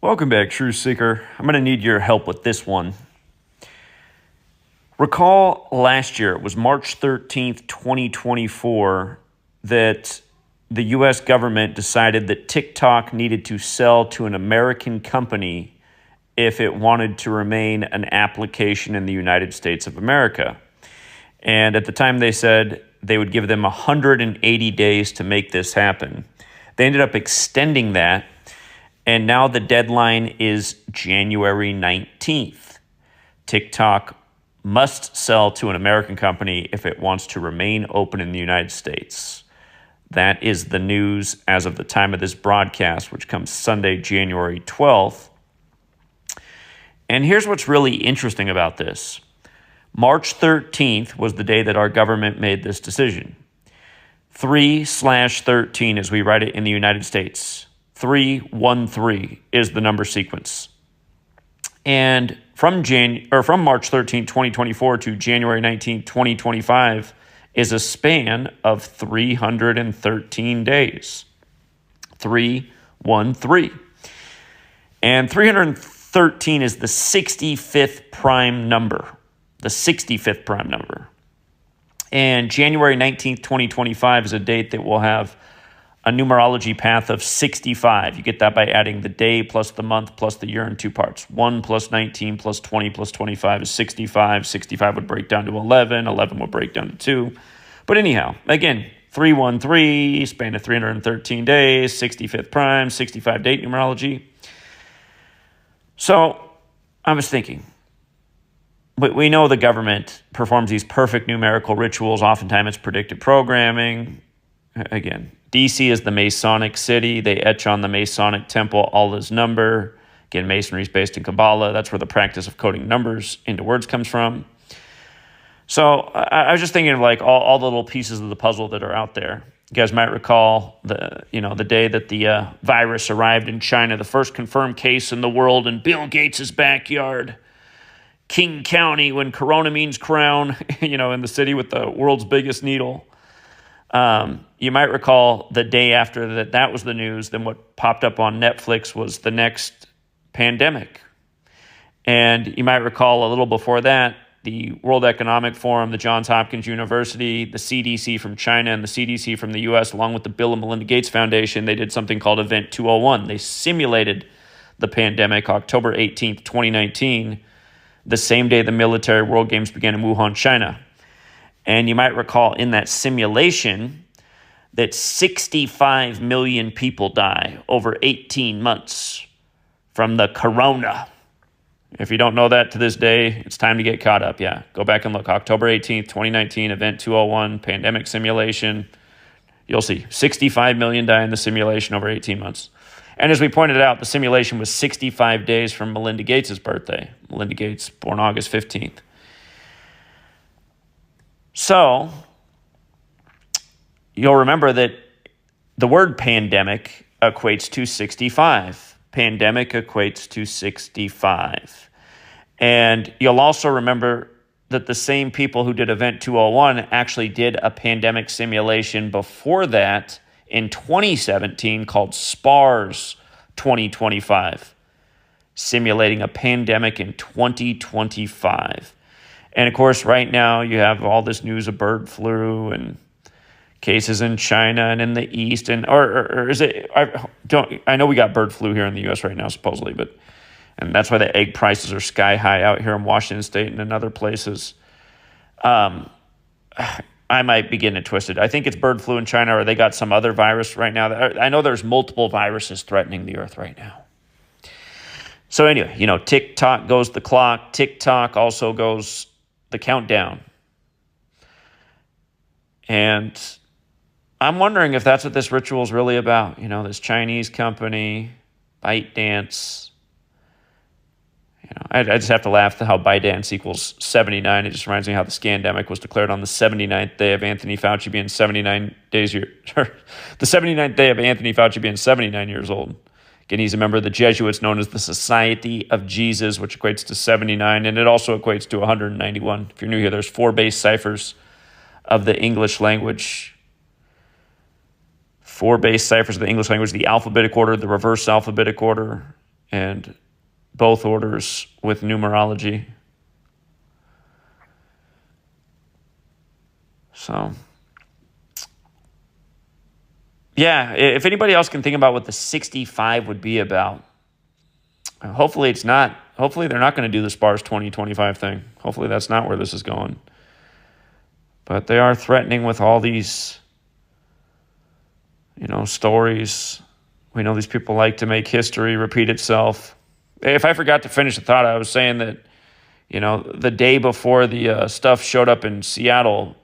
Welcome back, Truth Seeker. I'm going to need your help with this one. Recall last year, it was March 13th, 2024, that the U.S. government decided that TikTok needed to sell to an American company if it wanted to remain an application in the United States of America. And at the time, they said they would give them 180 days to make this happen. They ended up extending that. And now the deadline is January 19th. TikTok must sell to an American company if it wants to remain open in the United States. That is the news as of the time of this broadcast, which comes Sunday, January 12th. And here's what's really interesting about this. March 13th was the day that our government made this decision. 3/13 as we write it in the United States. 313 is the number sequence. And from March 13, 2024 to January 19, 2025 is a span of 313 days. 313. And 313 is the 65th prime number. The 65th prime number. And January 19th, 2025 is a date that will have a numerology path of 65. You get that by adding the day plus the month plus the year in two parts. 1 plus 19 plus 20 plus 25 is 65. 65 would break down to 11. 11 would break down to 2. But anyhow, again, 313, span of 313 days, 65th prime, 65 date numerology. So I was thinking, we know the government performs these perfect numerical rituals. Oftentimes it's predictive programming. Again, DC is the Masonic city. They etch on the Masonic temple Allah's number. Again, Masonry is based in Kabbalah. That's where the practice of coding numbers into words comes from. So I was just thinking of like all the little pieces of the puzzle that are out there. You guys might recall the day that the virus arrived in China, the first confirmed case in the world in Bill Gates' backyard, King County, when Corona means crown, in the city with the world's biggest needle. You might recall the day after that was the news, then what popped up on Netflix was the next pandemic. And you might recall a little before that, the World Economic Forum, the Johns Hopkins University, the CDC from China, and the CDC from the U.S., along with the Bill and Melinda Gates Foundation, they did something called Event 201. They simulated the pandemic October 18th, 2019, the same day the military World Games began in Wuhan, China. And you might recall in that simulation that 65 million people die over 18 months from the corona. If you don't know that to this day, it's time to get caught up. Yeah, go back and look. October 18th, 2019, Event 201, pandemic simulation. You'll see 65 million die in the simulation over 18 months. And as we pointed out, the simulation was 65 days from Melinda Gates' birthday. Melinda Gates, born August 15th. So, you'll remember that the word pandemic equates to 65. Pandemic equates to 65. And you'll also remember that the same people who did Event 201 actually did a pandemic simulation before that in 2017 called SPARS 2025, simulating a pandemic in 2025. And of course, right now you have all this news of bird flu and cases in China and in the East, and or is it? I know we got bird flu here in the U.S. right now, supposedly, and that's why the egg prices are sky high out here in Washington State and in other places. I might be getting it twisted. I think it's bird flu in China, or they got some other virus right now. I know there's multiple viruses threatening the earth right now. So anyway, TikTok goes the clock. TikTok also goes the countdown. And I'm wondering if that's what this ritual is really about. This Chinese company, ByteDance. I just have to laugh at how ByteDance equals 79. It just reminds me how the scandemic was declared on the 79th day of Anthony Fauci being 79 days the 79th day of Anthony Fauci being 79 years old. Again, he's a member of the Jesuits known as the Society of Jesus, which equates to 79, and it also equates to 191. If you're new here, there's 4 base ciphers of the English language. 4 base ciphers of the English language, the alphabetic order, the reverse alphabetic order, and both orders with numerology. So, yeah, if anybody else can think about what the 65 would be about, hopefully it's not. Hopefully they're not going to do the SPARS 2025 thing. Hopefully that's not where this is going. But they are threatening with all these, stories. We know these people like to make history repeat itself. If I forgot to finish the thought, I was saying that, the day before the stuff showed up in Seattle,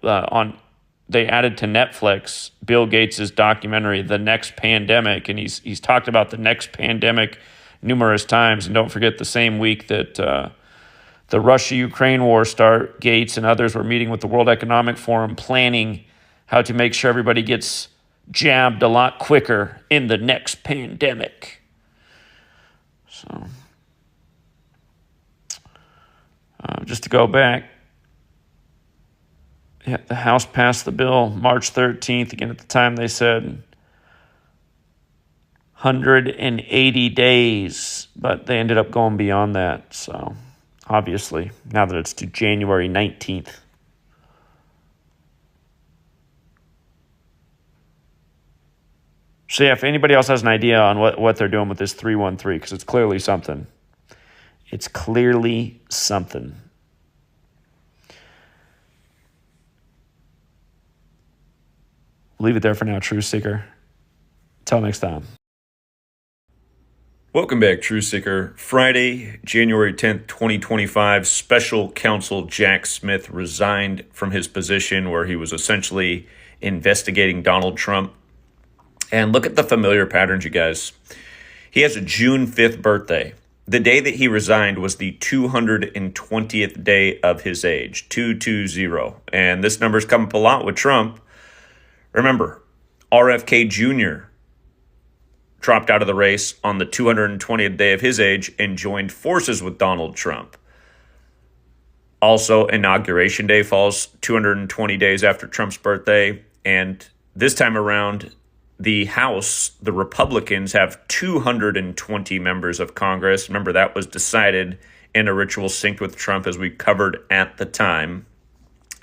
they added to Netflix Bill Gates' documentary, The Next Pandemic, and he's talked about the next pandemic numerous times. And don't forget, the same week that the Russia-Ukraine war start, Gates and others were meeting with the World Economic Forum, planning how to make sure everybody gets jabbed a lot quicker in the next pandemic. So, just to go back, the House passed the bill March 13th. Again, at the time they said 180 days, but they ended up going beyond that. So, obviously, now that it's to January 19th. So, yeah, if anybody else has an idea on what they're doing with this 313, because it's clearly something. It's clearly something. Leave it there for now, Truth Seeker. Till next time. Welcome back, Truth Seeker. Friday, January 10th, 2025, Special Counsel Jack Smith resigned from his position where he was essentially investigating Donald Trump. And look at the familiar patterns, you guys. He has a June 5th birthday. The day that he resigned was the 220th day of his age, 220. And this number's come up a lot with Trump. Remember, RFK Jr. dropped out of the race on the 220th day of his age and joined forces with Donald Trump. Also, Inauguration Day falls 220 days after Trump's birthday. And this time around, the House, the Republicans, have 220 members of Congress. Remember, that was decided in a ritual synced with Trump, as we covered at the time.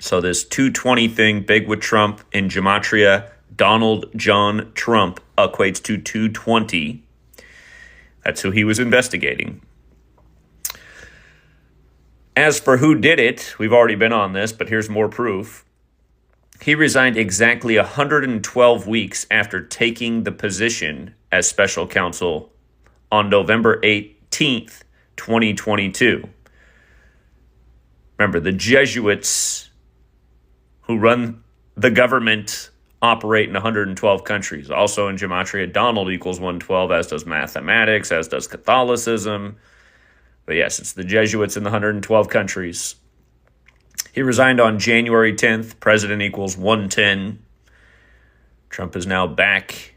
So this 220 thing, big with Trump. In Gematria, Donald John Trump equates to 220. That's who he was investigating. As for who did it, we've already been on this, but here's more proof. He resigned exactly 112 weeks after taking the position as special counsel on November 18th, 2022. Remember, the Jesuits who run the government operate in 112 countries. Also in Gematria, Donald equals 112, as does mathematics, as does Catholicism. But yes, it's the Jesuits in the 112 countries. He resigned on January 10th. President equals 110. Trump is now back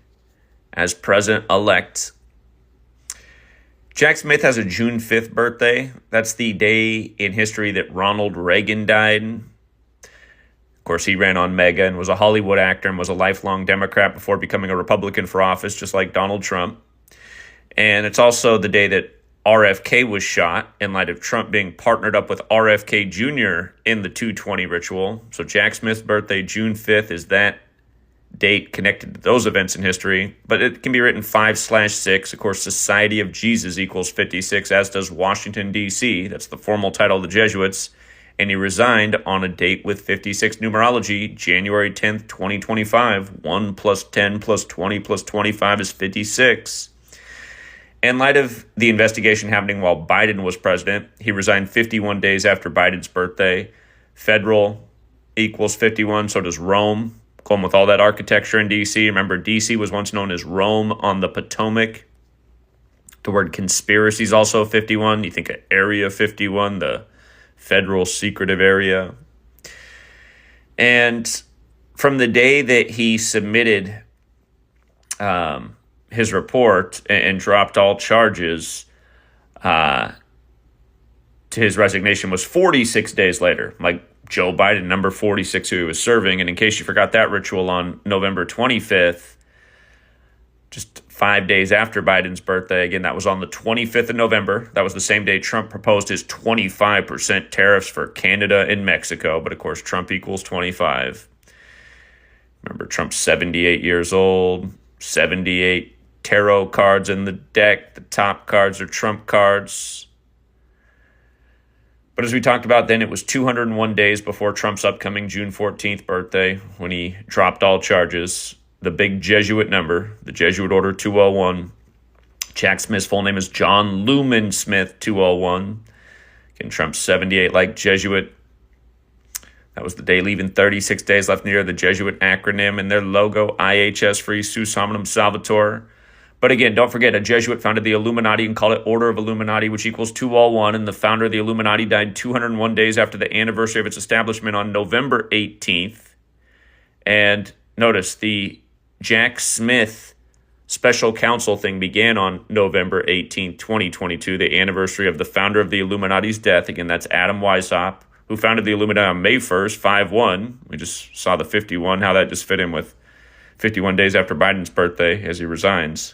as president-elect. Jack Smith has a June 5th birthday. That's the day in history that Ronald Reagan died. Of course, he ran on Mega and was a Hollywood actor and was a lifelong Democrat before becoming a Republican for office, just like Donald Trump. And it's also the day that RFK was shot in light of Trump being partnered up with RFK Jr. in the 220 ritual. So Jack Smith's birthday, June 5th, is that date connected to those events in history. But it can be written 5/6. Of course, Society of Jesus equals 56, as does Washington, D.C. That's the formal title of the Jesuits. And he resigned on a date with 56 numerology, January 10th, 2025. 1 plus 10 plus 20 plus 25 is 56. In light of the investigation happening while Biden was president, he resigned 51 days after Biden's birthday. Federal equals 51, so does Rome. Going with all that architecture in D.C. Remember, D.C. was once known as Rome on the Potomac. The word conspiracy is also 51. You think of Area 51, the federal secretive area. And from the day that he submitted his report and dropped all charges to his resignation was 46 days later, like Joe Biden, number 46, who he was serving. And in case you forgot that ritual on November 25th, just 5 days after Biden's birthday. Again, that was on the 25th of November. That was the same day Trump proposed his 25% tariffs for Canada and Mexico. But of course, Trump equals 25. Remember, Trump's 78 years old, 78 tarot cards in the deck. The top cards are Trump cards. But as we talked about then, it was 201 days before Trump's upcoming June 14th birthday when he dropped all charges. The big Jesuit number, the Jesuit Order 201. Jack Smith's full name is John Lumen Smith 201. Again, Trump's 78 like Jesuit. That was the day leaving 36 days left in the year. The Jesuit acronym and their logo, IHS Free Sus Hominum Salvator. But again, don't forget, a Jesuit founded the Illuminati and called it Order of Illuminati, which equals 201. And the founder of the Illuminati died 201 days after the anniversary of its establishment on November 18th. And notice, the Jack Smith special counsel thing began on November 18th, 2022, the anniversary of the founder of the Illuminati's death. Again, that's Adam Weishaupt, who founded the Illuminati on May 1st, 5-1. We just saw the 51, how that just fit in with 51 days after Biden's birthday as he resigns.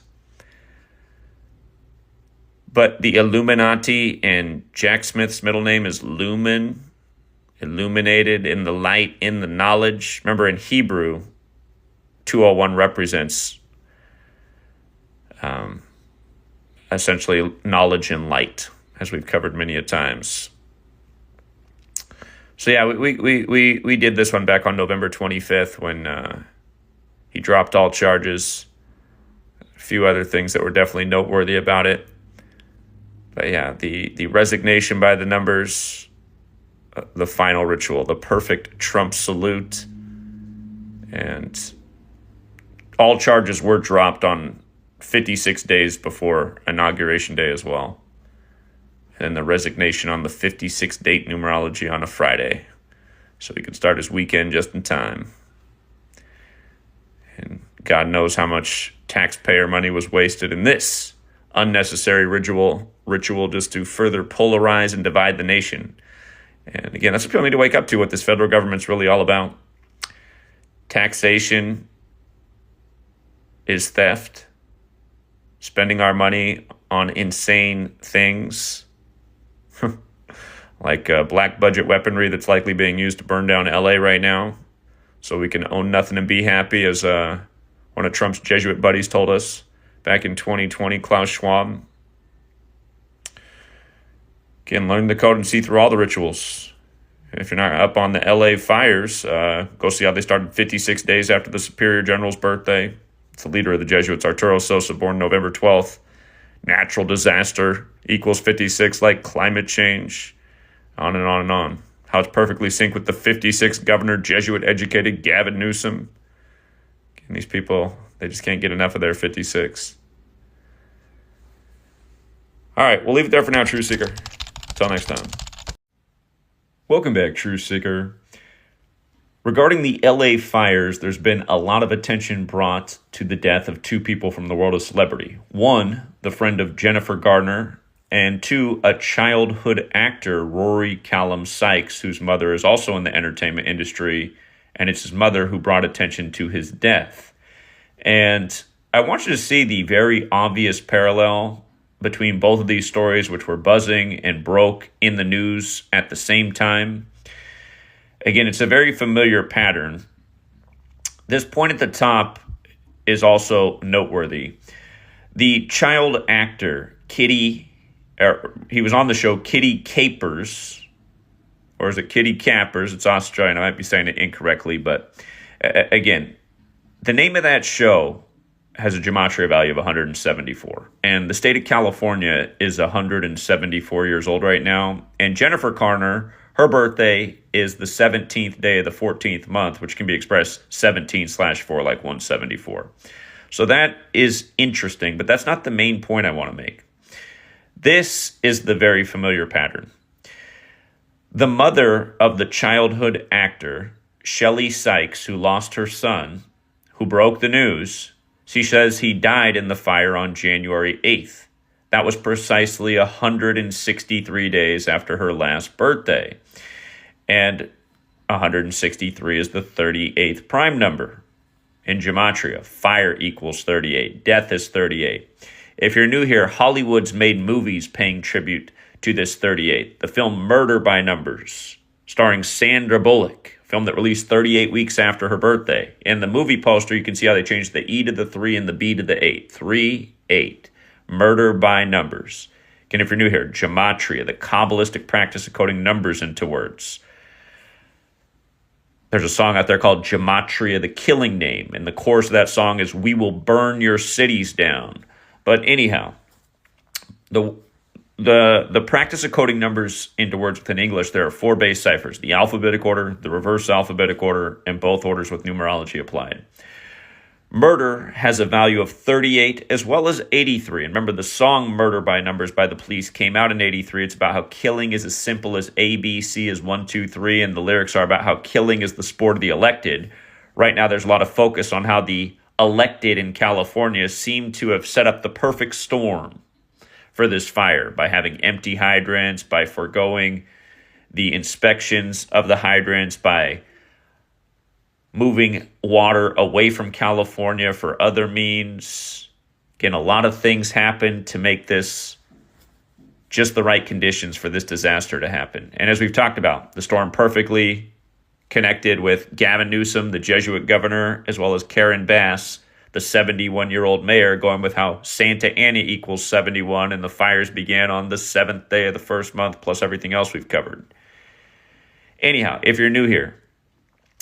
But the Illuminati, and Jack Smith's middle name is Lumen, illuminated in the light, in the knowledge. Remember, in Hebrew, 201 represents essentially knowledge and light, as we've covered many a times. So yeah, we did this one back on November 25th when he dropped all charges. A few other things that were definitely noteworthy about it. But yeah, the resignation by the numbers, the final ritual, the perfect Trump salute, and all charges were dropped on 56 days before Inauguration Day as well. And the resignation on the 56th date numerology on a Friday, so he could start his weekend just in time. And God knows how much taxpayer money was wasted in this unnecessary ritual just to further polarize and divide the nation. And again, that's what people need to wake up to, what this federal government's really all about. Taxation is theft. Spending our money on insane things, like black budget weaponry that's likely being used to burn down LA right now, so we can own nothing and be happy, as one of Trump's Jesuit buddies told us back in 2020, Klaus Schwab. Again, learn the code and see through all the rituals. If you're not up on the LA fires, go see how they started 56 days after the Superior General's birthday. It's the leader of the Jesuits, Arturo Sosa, born November 12th. Natural disaster equals 56, like climate change. On and on and on. How it's perfectly synced with the 56th governor, Jesuit-educated Gavin Newsom. And these people, they just can't get enough of their 56. All right, we'll leave it there for now, True Seeker. Until next time. Welcome back, True Seeker. Regarding the LA fires, there's been a lot of attention brought to the death of two people from the world of celebrity. One, the friend of Jennifer Garner, and two, a childhood actor, Rory Callum Sykes, whose mother is also in the entertainment industry, and it's his mother who brought attention to his death. And I want you to see the very obvious parallel between both of these stories, which were buzzing and broke in the news at the same time. Again, it's a very familiar pattern. This point at the top is also noteworthy. The child actor, he was on the show Kitty Capers, or is it Kitty Cappers? It's Australian. I might be saying it incorrectly, but again, the name of that show has a gematria value of 174. And the state of California is 174 years old right now. And Jennifer Garner, her birthday is the 17th day of the 14th month, which can be expressed 17/4, like 174. So that is interesting, but that's not the main point I want to make. This is the very familiar pattern. The mother of the childhood actor, Shelley Sykes, who lost her son, who broke the news, she says he died in the fire on January 8th. That was precisely 163 days after her last birthday. And 163 is the 38th prime number In gematria, fire equals 38. Death is 38. If you're new here, Hollywood's made movies paying tribute to this 38. The film Murder by Numbers, starring Sandra Bullock, a film that released 38 weeks after her birthday. In the movie poster, you can see how they changed the E to the 3 and the B to the 8. 3, 8. Murder by Numbers. Again, if you're new here, gematria, the Kabbalistic practice of coding numbers into words. There's a song out there called Gematria, the Killing Name, and the chorus of that song is, "We will burn your cities down." But anyhow, the practice of coding numbers into words within English, there are 4 base ciphers: the alphabetic order, the reverse alphabetic order, and both orders with numerology applied. Murder has a value of 38 as well as 83. And remember, the song Murder by Numbers by the Police came out in 83. It's about how killing is as simple as A, B, C is 1, 2, 3. And the lyrics are about how killing is the sport of the elected. Right now, there's a lot of focus on how the elected in California seem to have set up the perfect storm for this fire by having empty hydrants, by foregoing the inspections of the hydrants, by moving water away from California for other means. Again, a lot of things happen to make this just the right conditions for this disaster to happen. And as we've talked about, the storm perfectly connected with Gavin Newsom, the Jesuit governor, as well as Karen Bass, the 71-year-old mayor, going with how Santa Ana equals 71, and the fires began on the 7th day of the first month, plus everything else we've covered. Anyhow, if you're new here,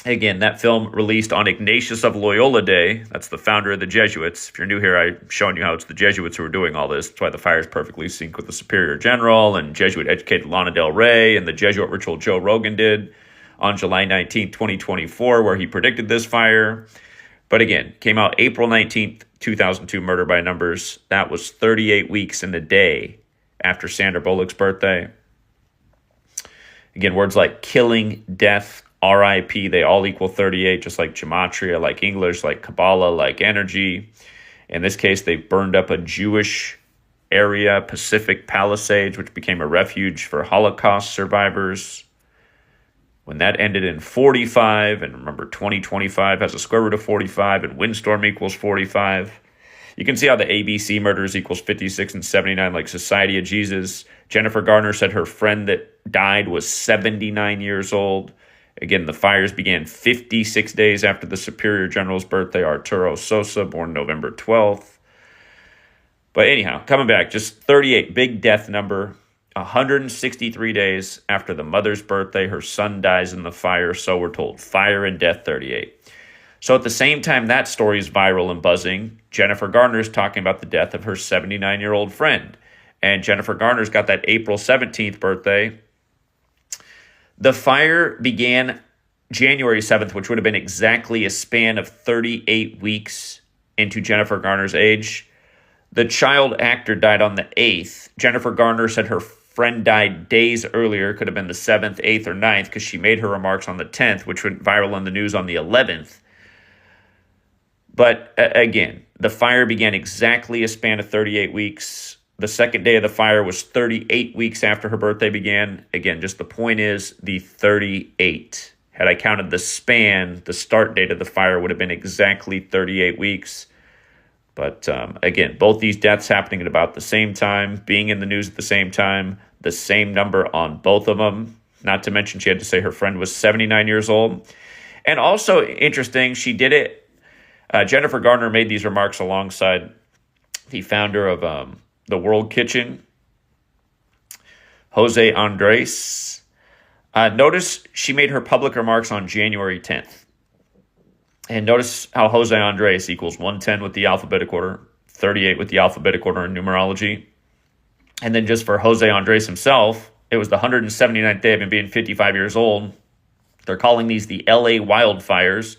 again, that film released on Ignatius of Loyola Day. That's the founder of the Jesuits. If you're new here, I'm showing you how it's the Jesuits who are doing all this. That's why the fire is perfectly synced with the Superior General and Jesuit-educated Lana Del Rey and the Jesuit ritual Joe Rogan did on July 19, 2024, where he predicted this fire. But again, came out April 19th, 2002, Murder by Numbers. That was 38 weeks and a day after Sandra Bullock's birthday. Again, words like killing, death, RIP, they all equal 38, just like gematria, like English, like Kabbalah, like energy. In this case, they burned up a Jewish area, Pacific Palisades, which became a refuge for Holocaust survivors. When that ended in 45, and remember 2025 has a square root of 45, and windstorm equals 45. You can see how the ABC murders equals 56 and 79, like Society of Jesus. Jennifer Garner said her friend that died was 79 years old. Again, the fires began 56 days after the Superior General's birthday, Arturo Sosa, born November 12th. But anyhow, coming back, just 38, big death number. 163 days after the mother's birthday, her son dies in the fire, so we're told. Fire and death, 38. So at the same time that story is viral and buzzing, Jennifer Garner is talking about the death of her 79-year-old friend. And Jennifer Garner's got that April 17th birthday. The fire began January 7th, which would have been exactly a span of 38 weeks into Jennifer Garner's age. The child actor died on the 8th. Jennifer Garner said her friend died days earlier, could have been the 7th, 8th, or 9th, because she made her remarks on the 10th, which went viral in the news on the 11th. But again, the fire began exactly a span of 38 weeks. The second day of the fire was 38 weeks after her birthday began. Again, just the point is the 38. Had I counted the span, the start date of the fire would have been exactly 38 weeks. But again, both these deaths happening at about the same time, being in the news at the same number on both of them. Not to mention she had to say her friend was 79 years old. And also interesting, she did it. Jennifer Garner made these remarks alongside the founder of the World Kitchen, Jose Andres. Notice she made her public remarks on January 10th. And notice how Jose Andres equals 110 with the alphabetic order, 38 with the alphabetic order in numerology. And then just for Jose Andres himself, it was the 179th day of him being 55 years old. They're calling these the LA wildfires.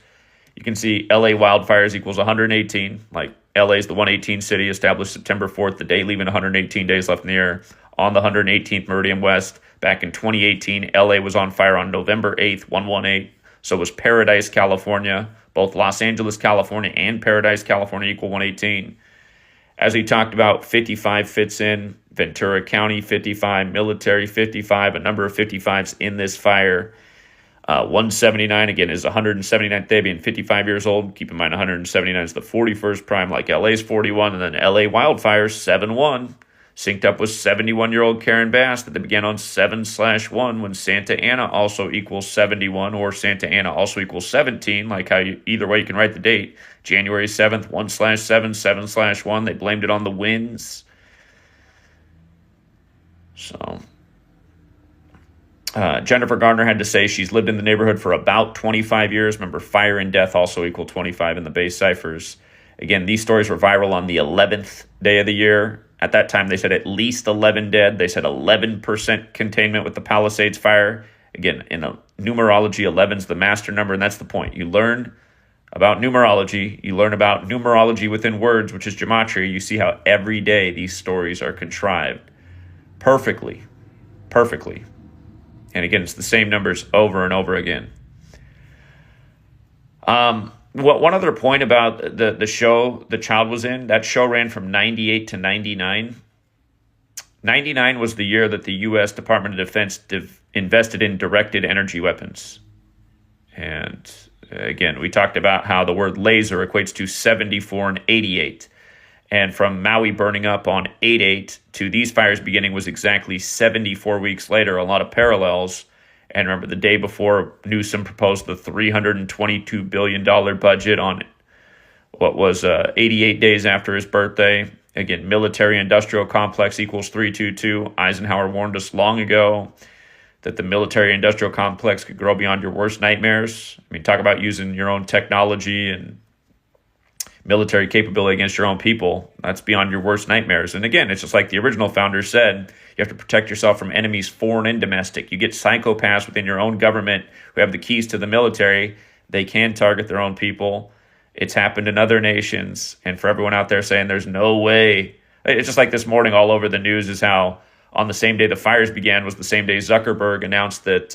You can see LA wildfires equals 118. Like LA is the 118 city established September 4th, the day leaving 118 days left in the air on the 118th Meridian West. Back in 2018, LA was on fire on November 8th, 118. So was Paradise, California. Both Los Angeles, California and Paradise, California equal 118. As we talked about, 55 fits in. Ventura County, 55. Military, 55. A number of 55s in this fire. 179, again, is 179th day, being 55 years old. Keep in mind, 179 is the 41st prime, like LA's 41. And then LA wildfires, 7-1. Synced up with 71-year-old Karen Bass that they began on 7/1 when Santa Ana also equals 71 or Santa Ana also equals 17, like how either way you can write the date. January 7th, 1/7, 7/1. They blamed it on the winds. So Jennifer Garner had to say she's lived in the neighborhood for about 25 years. Remember, fire and death also equal 25 in the base ciphers. Again, these stories were viral on the 11th day of the year. At that time, they said at least 11 dead. They said 11% containment with the Palisades fire. Again, in numerology, 11 is the master number, and that's the point. You learn about numerology. You learn about numerology within words, which is gematria. You see how every day these stories are contrived perfectly. And again, it's the same numbers over and over again. One other point about the show the child was in, that show ran from 98 to 99. 99 was the year that the U.S. Department of Defense invested in directed energy weapons. And again, we talked about how the word laser equates to 74 and 88. And from Maui burning up on 8/8 to these fires beginning was exactly 74 weeks later, a lot of parallels. And remember, the day before, Newsom proposed the $322 billion budget on what was 88 days after his birthday. Again, military-industrial complex equals 322. Eisenhower warned us long ago that the military-industrial complex could grow beyond your worst nightmares. I mean, talk about using your own technology and military capability against your own people. That's beyond your worst nightmares. And again, it's just like the original founders said, you have to protect yourself from enemies foreign and domestic. You get psychopaths within your own government who have the keys to the military. They can target their own people. It's happened in other nations. And for everyone out there saying there's no way, it's just like this morning all over the news is how on the same day the fires began was the same day Zuckerberg announced that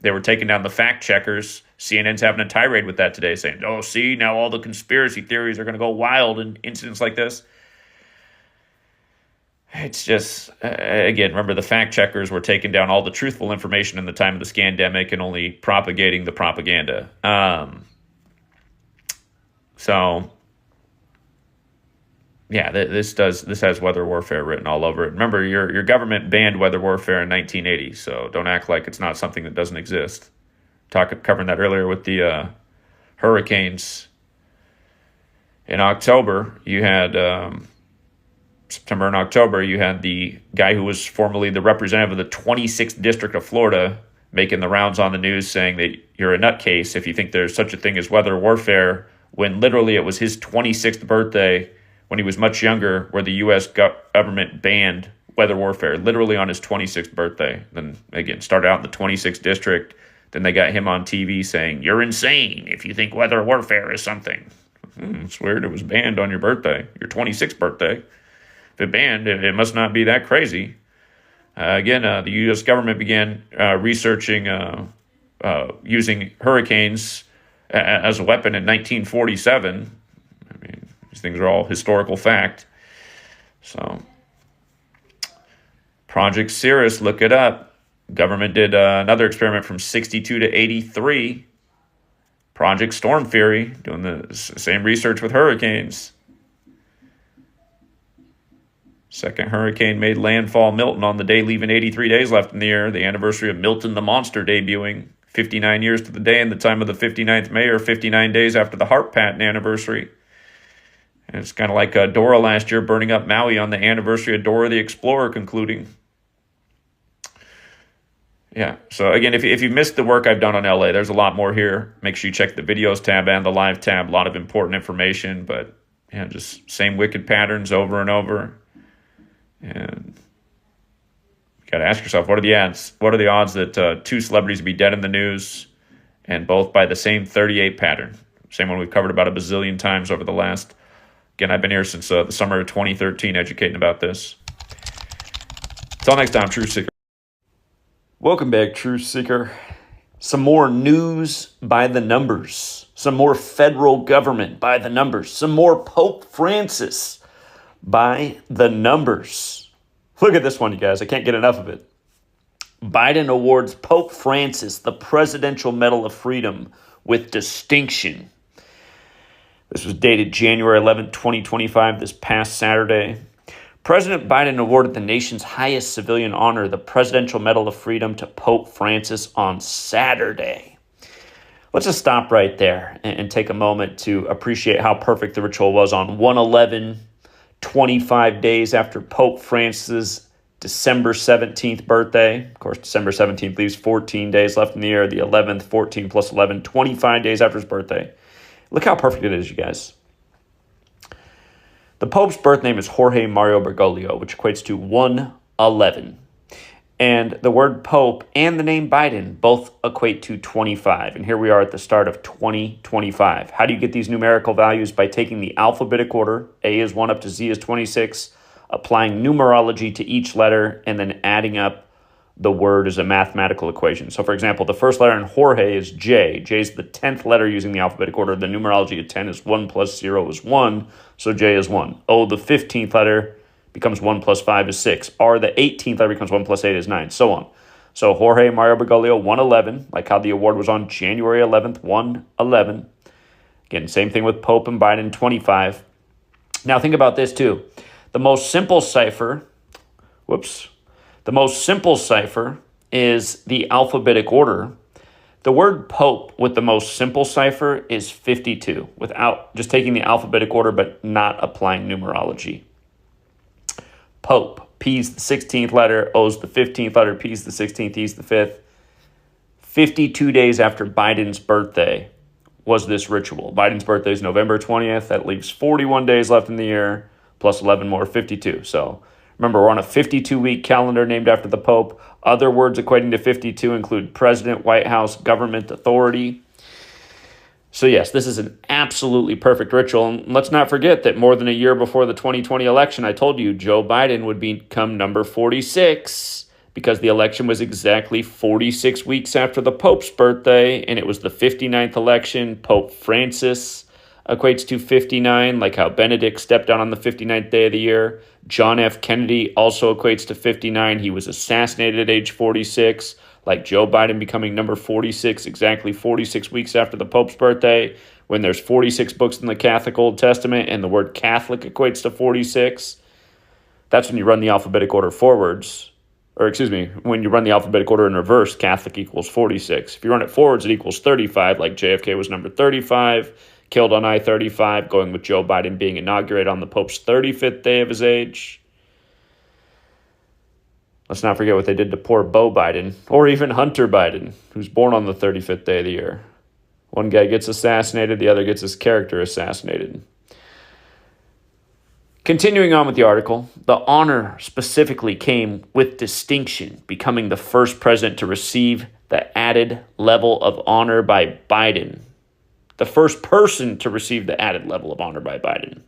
they were taking down the fact checkers. CNN's having a tirade with that today, saying, oh, see, now all the conspiracy theories are going to go wild in incidents like this. It's just, again, remember the fact checkers were taking down all the truthful information in the time of the scandemic and only propagating the propaganda. So, yeah, this has weather warfare written all over it. Remember, your government banned weather warfare in 1980, so don't act like it's not something that doesn't exist. Covering that earlier with the hurricanes. In October, you had September and October, you had the guy who was formerly the representative of the 26th District of Florida making the rounds on the news saying that you're a nutcase if you think there's such a thing as weather warfare, when literally it was his 26th birthday when he was much younger, where the U.S. government banned weather warfare, literally on his 26th birthday. Then, again, started out in the 26th district. Then they got him on TV saying, you're insane if you think weather warfare is something. It's weird. It was banned on your birthday, your 26th birthday. If it banned, it must not be that crazy. Again, the U.S. government began researching using hurricanes as a weapon in 1947. I mean, these things are all historical fact. So, Project Cirrus, look it up. Government did another experiment from 62 to 83. Project Storm Fury, doing the same research with hurricanes. Second hurricane made landfall Milton on the day, leaving 83 days left in the air. The anniversary of Milton the Monster debuting. 59 years to the day and the time of the 59th mayor, 59 days after the Harp patent anniversary. And it's kind of like Dora last year burning up Maui on the anniversary of Dora the Explorer concluding. Yeah, so again, if you missed the work I've done on LA, there's a lot more here. Make sure you check the videos tab and the live tab. A lot of important information, but yeah, just same wicked patterns over and over. And you got to ask yourself, what are the odds? What are the odds that two celebrities would be dead in the news, and both by the same 38 pattern? Same one we've covered about a bazillion times over the last. Again, I've been here since the summer of 2013 educating about this. Until next time, Truth Seeker. Welcome back, Truth Seeker. Some more news by the numbers. Some more federal government by the numbers. Some more Pope Francis by the numbers. Look at this one, you guys. I can't get enough of it. Biden awards Pope Francis the Presidential Medal of Freedom with distinction. This was dated January 11th, 2025, this past Saturday. President Biden awarded the nation's highest civilian honor, the Presidential Medal of Freedom, to Pope Francis on Saturday. Let's just stop right there and take a moment to appreciate how perfect the ritual was on 1/11, 25 days after Pope Francis' December 17th birthday. Of course, December 17th leaves 14 days left in the year. The 11th, 14 plus 11, 25 days after his birthday. Look how perfect it is, you guys. The Pope's birth name is Jorge Mario Bergoglio, which equates to 111. And the word Pope and the name Biden both equate to 25. And here we are at the start of 2025. How do you get these numerical values? By taking the alphabetic order, A is 1 up to Z is 26, applying numerology to each letter, and then adding up the word as a mathematical equation. So, for example, the first letter in Jorge is J. J is the 10th letter using the alphabetic order. The numerology of 10 is 1 plus 0 is 1, so J is 1. O, the 15th letter, becomes 1 plus 5 is 6. R, the 18th letter, becomes 1 plus 8 is 9, so on. So Jorge Mario Bergoglio, 111, like how the award was on January 11th, 111. Again, same thing with Pope and Biden, 25. Now think about this too. The most simple cipher is the alphabetic order. The word Pope with the most simple cipher is 52, without just taking the alphabetic order but not applying numerology. Pope, P's the 16th letter, O's the 15th letter, P's the 16th, E's the 5th. 52 days after Biden's birthday was this ritual. Biden's birthday is November 20th. That leaves 41 days left in the year, plus 11 more, 52. So remember, we're on a 52-week calendar named after the Pope. Other words equating to 52 include president, White House, government, authority. So yes, this is an absolutely perfect ritual. And let's not forget that more than a year before the 2020 election, I told you Joe Biden would become number 46 because the election was exactly 46 weeks after the Pope's birthday, and it was the 59th election. Pope Francis equates to 59, like how Benedict stepped down on the 59th day of the year. John F. Kennedy also equates to 59. He was assassinated at age 46. Like Joe Biden becoming number 46, exactly 46 weeks after the Pope's birthday, when there's 46 books in the Catholic Old Testament and the word Catholic equates to 46. That's when you run the alphabetic order forwards. When you run the alphabetic order in reverse, Catholic equals 46. If you run it forwards, it equals 35, like JFK was number 35, killed on I-35, going with Joe Biden being inaugurated on the Pope's 35th day of his age. Let's not forget what they did to poor Beau Biden, or even Hunter Biden, who's born on the 35th day of the year. One guy gets assassinated, the other gets his character assassinated. Continuing on with the article, the honor specifically came with distinction, becoming the first president to receive the added level of honor by Biden. The first person to receive the added level of honor by Biden.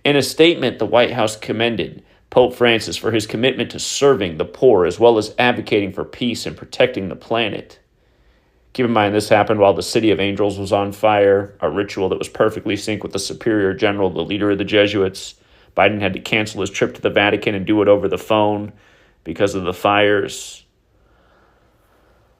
In a statement, the White House commended Pope Francis for his commitment to serving the poor as well as advocating for peace and protecting the planet. Keep in mind, this happened while the City of Angels was on fire, a ritual that was perfectly synced with the Superior General, the leader of the Jesuits. Biden had to cancel his trip to the Vatican and do it over the phone because of the fires.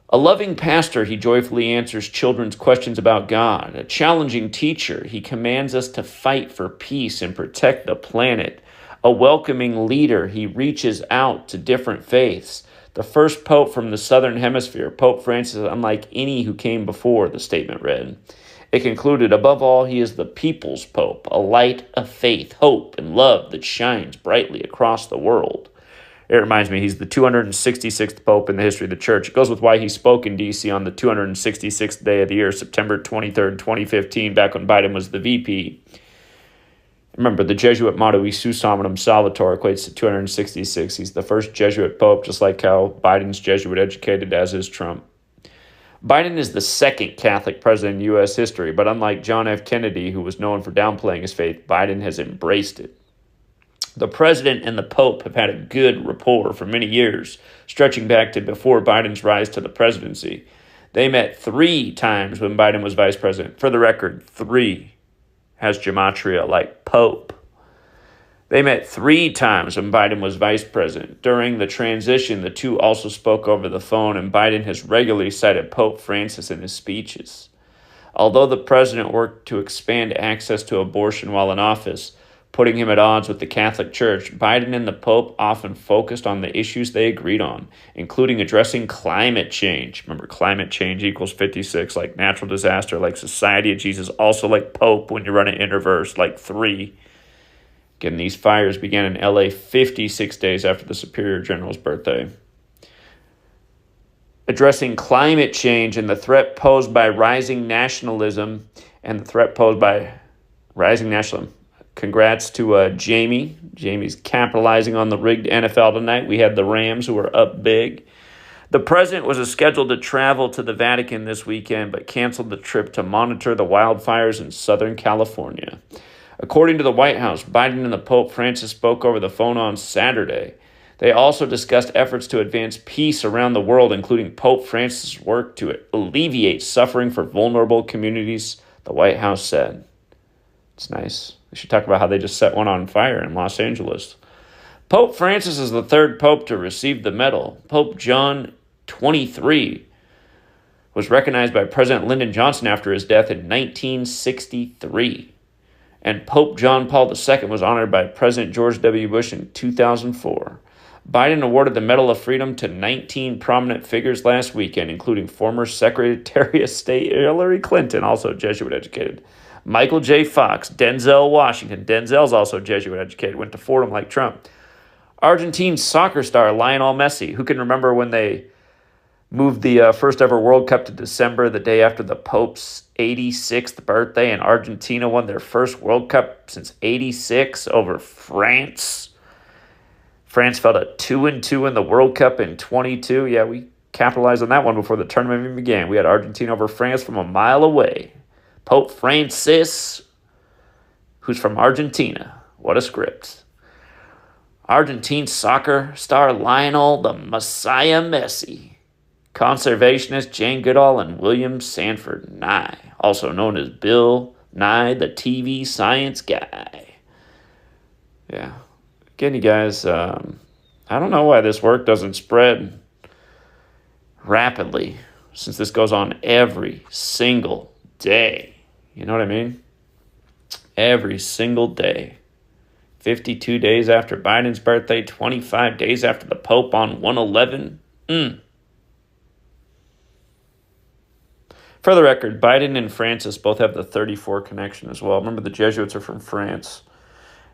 A loving pastor, he joyfully answers children's questions about God. A challenging teacher, he commands us to fight for peace and protect the planet. A welcoming leader, he reaches out to different faiths. The first pope from the Southern Hemisphere, Pope Francis, unlike any who came before, the statement read. It concluded, above all, he is the people's pope, a light of faith, hope, and love that shines brightly across the world. It reminds me, he's the 266th pope in the history of the church. It goes with why he spoke in D.C. on the 266th day of the year, September 23rd, 2015, back when Biden was the VP. Remember, the Jesuit motto, Isus Hominum Salvator, equates to 266. He's the first Jesuit pope, just like how Biden's Jesuit educated, as is Trump. Biden is the second Catholic president in U.S. history, but unlike John F. Kennedy, who was known for downplaying his faith, Biden has embraced it. The president and the Pope have had a good rapport for many years, stretching back to before Biden's rise to the presidency. They met 3 times when Biden was vice president. For the record, 3 has gematria like Pope. They met 3 times when Biden was vice president. During the transition, the two also spoke over the phone, and Biden has regularly cited Pope Francis in his speeches. Although the president worked to expand access to abortion while in office, putting him at odds with the Catholic Church, Biden and the Pope often focused on the issues they agreed on, including addressing climate change. Remember, climate change equals 56, like natural disaster, like Society of Jesus, also like Pope when you run an interverse, like 3. Again, these fires began in LA 56 days after the Superior General's birthday. Addressing climate change and the threat posed by rising nationalism Congrats to Jamie. Jamie's capitalizing on the rigged NFL tonight. We had the Rams, who were up big. The president was scheduled to travel to the Vatican this weekend, but canceled the trip to monitor the wildfires in Southern California. According to the White House, Biden and the Pope Francis spoke over the phone on Saturday. They also discussed efforts to advance peace around the world, including Pope Francis' work to alleviate suffering for vulnerable communities, the White House said. It's nice. They should talk about how they just set one on fire in Los Angeles. Pope Francis is the 3rd pope to receive the medal. Pope John XXIII was recognized by President Lyndon Johnson after his death in 1963. And Pope John Paul II was honored by President George W. Bush in 2004. Biden awarded the Medal of Freedom to 19 prominent figures last weekend, including former Secretary of State Hillary Clinton, also Jesuit educated, Michael J. Fox, Denzel Washington. Denzel's also Jesuit educated, went to Fordham like Trump. Argentine soccer star Lionel Messi. Who can remember when they moved the first ever World Cup to December, the day after the Pope's 86th birthday, and Argentina won their first World Cup since 86 over France. France fell to 2-2 in the World Cup in 22. Yeah, we capitalized on that one before the tournament even began. We had Argentina over France from a mile away. Pope Francis, who's from Argentina. What a script. Argentine soccer star Lionel the Messiah Messi. Conservationist Jane Goodall and William Sanford Nye, also known as Bill Nye, the TV science guy. Yeah. Again, you guys, I don't know why this work doesn't spread rapidly, since this goes on every single day. You know what I mean? Every single day. 52 days after Biden's birthday, 25 days after the Pope on 111. For the record, Biden and Francis both have the 34 connection as well. Remember, the Jesuits are from France.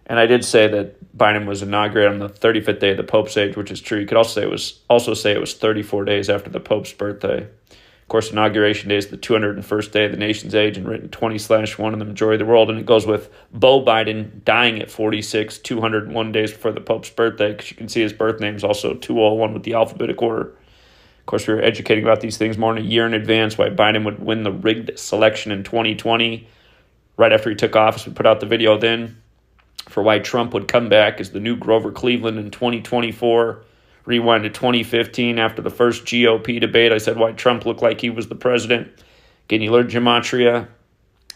And I did say that Biden was inaugurated on the 35th day of the Pope's age, which is true. You could also say it was 34 days after the Pope's birthday. Of course, Inauguration Day is the 201st day of the nation's age and written 20/1 in the majority of the world. And it goes with Beau Biden dying at 46, 201 days before the Pope's birthday, because you can see his birth name is also 201 with the alphabetic order. Of course, we were educating about these things more than a year in advance, why Biden would win the rigged selection in 2020. Right after he took office, we put out the video then for why Trump would come back as the new Grover Cleveland in 2024. Rewind to 2015 after the first GOP debate. I said why Trump looked like he was the president. Again, you learn gematria.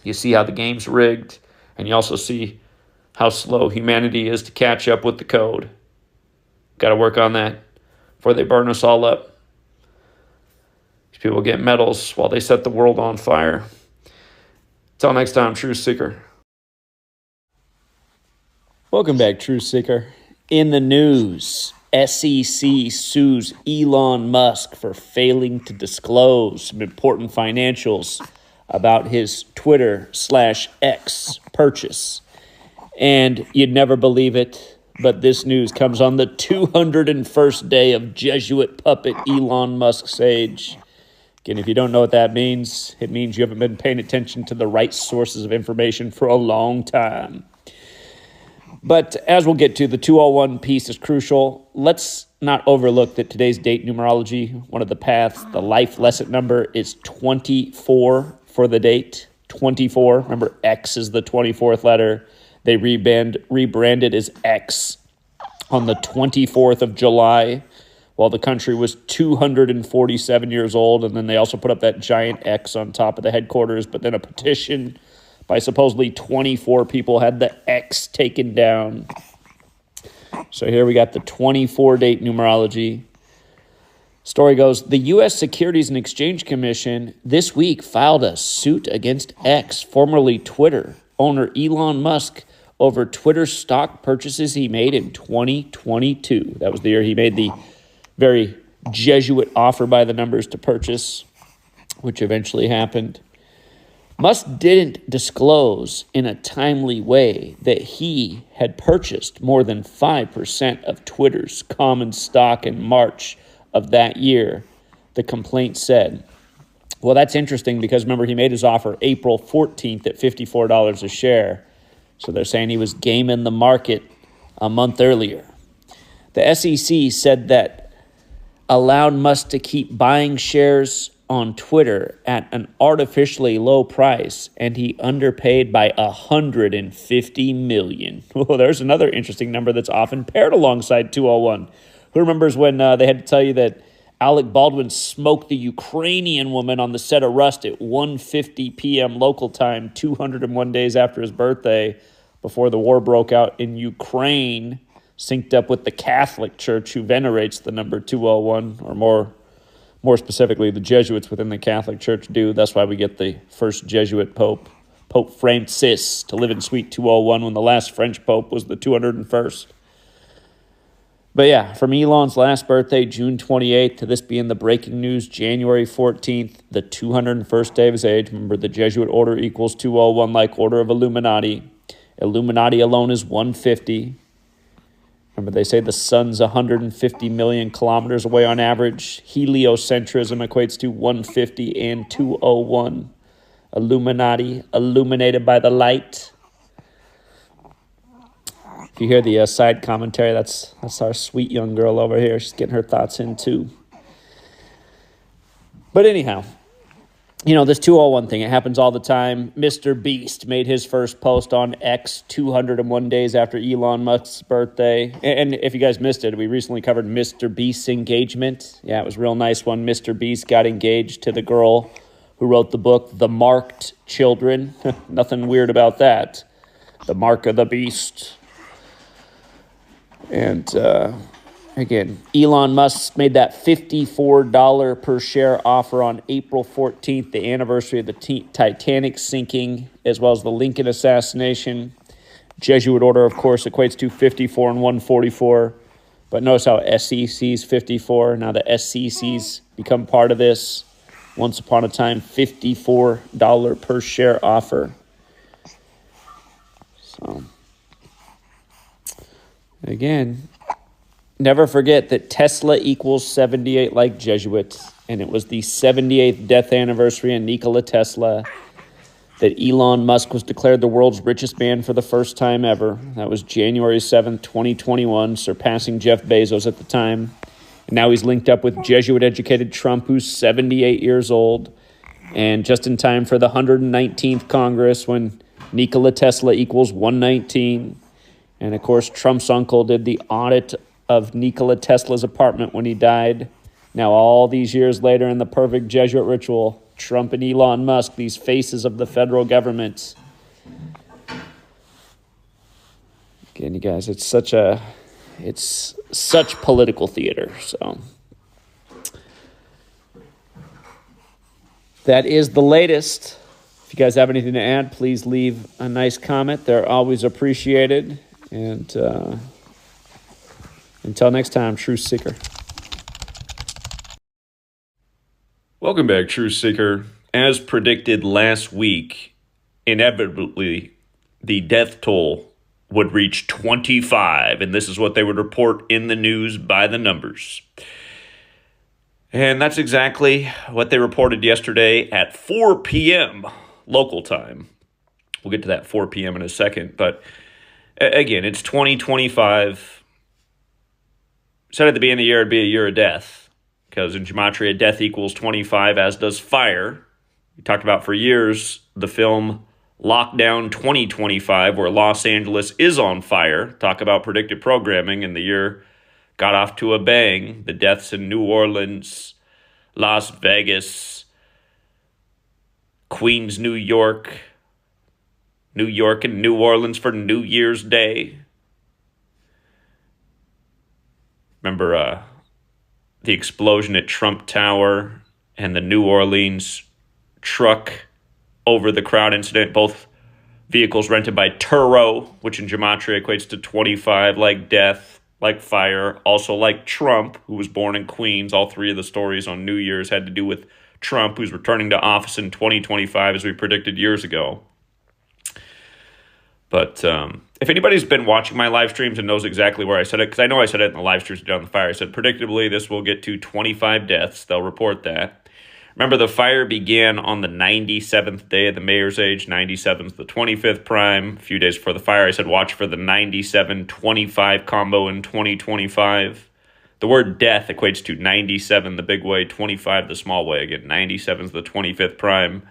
You see how the game's rigged. And you also see how slow humanity is to catch up with the code. Got to work on that before they burn us all up. These people get medals while they set the world on fire. Until next time, Truth Seeker. Welcome back, Truth Seeker. In the news, SEC sues Elon Musk for failing to disclose some important financials about his Twitter/X purchase. And you'd never believe it, but this news comes on the 201st day of Jesuit puppet Elon Musk's age. Again, if you don't know what that means, it means you haven't been paying attention to the right sources of information for a long time. But as we'll get to, the 201 piece is crucial. Let's not overlook that today's date numerology, one of the paths, the life lesson number is 24 for the date. 24. Remember, X is the 24th letter. They rebranded as X on the 24th of July while the country was 247 years old. And then they also put up that giant X on top of the headquarters, but then a petition by supposedly 24 people had the X taken down. So here we got the 24-date numerology. Story goes, the U.S. Securities and Exchange Commission this week filed a suit against X, formerly Twitter, owner Elon Musk, over Twitter stock purchases he made in 2022. That was the year he made the very Jesuit offer by the numbers to purchase, which eventually happened. Musk didn't disclose in a timely way that he had purchased more than 5% of Twitter's common stock in March of that year, the complaint said. Well, that's interesting because remember, he made his offer April 14th at $54 a share. So they're saying he was gaming the market a month earlier. The SEC said that allowed Musk to keep buying shares on Twitter at an artificially low price, and he underpaid by $150 million. Well, there's another interesting number that's often paired alongside 201. Who remembers when they had to tell you that Alec Baldwin smoked the Ukrainian woman on the set of Rust at 1:50 p.m. local time, 201 days after his birthday, before the war broke out in Ukraine, synced up with the Catholic Church, who venerates the number 201, or more specifically, the Jesuits within the Catholic Church do. That's why we get the first Jesuit pope, Pope Francis, to live in Suite 201 when the last French pope was the 201st. But yeah, from Elon's last birthday, June 28th, to this being the breaking news, January 14th, the 201st day of his age. Remember, the Jesuit order equals 201, like order of Illuminati. Illuminati alone is 150. Remember, they say the sun's 150 million kilometers away on average. Heliocentrism equates to 150 and 201. Illuminati, illuminated by the light. If you hear the side commentary, that's our sweet young girl over here. She's getting her thoughts in too. But anyhow, this 201 thing, it happens all the time. Mr. Beast made his first post on X 201 days after Elon Musk's birthday. And if you guys missed it, we recently covered Mr. Beast's engagement. Yeah, it was a real nice one. Mr. Beast got engaged to the girl who wrote the book, The Marked Children. Nothing weird about that. The Mark of the Beast. And again, Elon Musk made that $54 per share offer on April 14th, the anniversary of the Titanic sinking, as well as the Lincoln assassination. Jesuit order, of course, equates to 54 and 144. But notice how SEC's 54. Now the SEC's become part of this. Once upon a time, $54 per share offer. So, again, never forget that Tesla equals 78 like Jesuits, and it was the 78th death anniversary of Nikola Tesla that Elon Musk was declared the world's richest man for the first time ever. That was January 7th, 2021, surpassing Jeff Bezos at the time. And now he's linked up with Jesuit-educated Trump, who's 78 years old, and just in time for the 119th Congress when Nikola Tesla equals 119. And, of course, Trump's uncle did the audit of Nikola Tesla's apartment when he died. Now, all these years later, in the perfect Jesuit ritual, Trump and Elon Musk, these faces of the federal government. Again, you guys, it's such political theater. So that is the latest. If you guys have anything to add, please leave a nice comment. They're always appreciated. And until next time, Truth Seeker. Welcome back, Truth Seeker. As predicted last week, inevitably, the death toll would reach 25, and this is what they would report in the news by the numbers. And that's exactly what they reported yesterday at 4 p.m. local time. We'll get to that 4 p.m. in a second, but again, it's 2025. Said at the beginning of the year it'd be a year of death, because in Gematria, death equals 25, as does fire. We talked about for years the film Lockdown 2025, where Los Angeles is on fire. Talk about predictive programming, and the year got off to a bang. The deaths in New Orleans, Las Vegas, Queens, New York, and New Orleans for New Year's Day. Remember the explosion at Trump Tower and the New Orleans truck over the crowd incident, both vehicles rented by Turo, which in gematria equates to 25, like death, like fire, also like Trump, who was born in Queens. All three of the stories on New Year's had to do with Trump, who's returning to office in 2025, as we predicted years ago. But if anybody's been watching my live streams and knows exactly where I said it, because I know I said it in the live streams down the fire, I said, predictably, this will get to 25 deaths. They'll report that. Remember, the fire began on the 97th day of the mayor's age. 97 is the 25th prime. A few days before the fire, I said, watch for the 97-25 combo in 2025. The word death equates to 97, the big way, 25, the small way. Again, 97 is the 25th prime.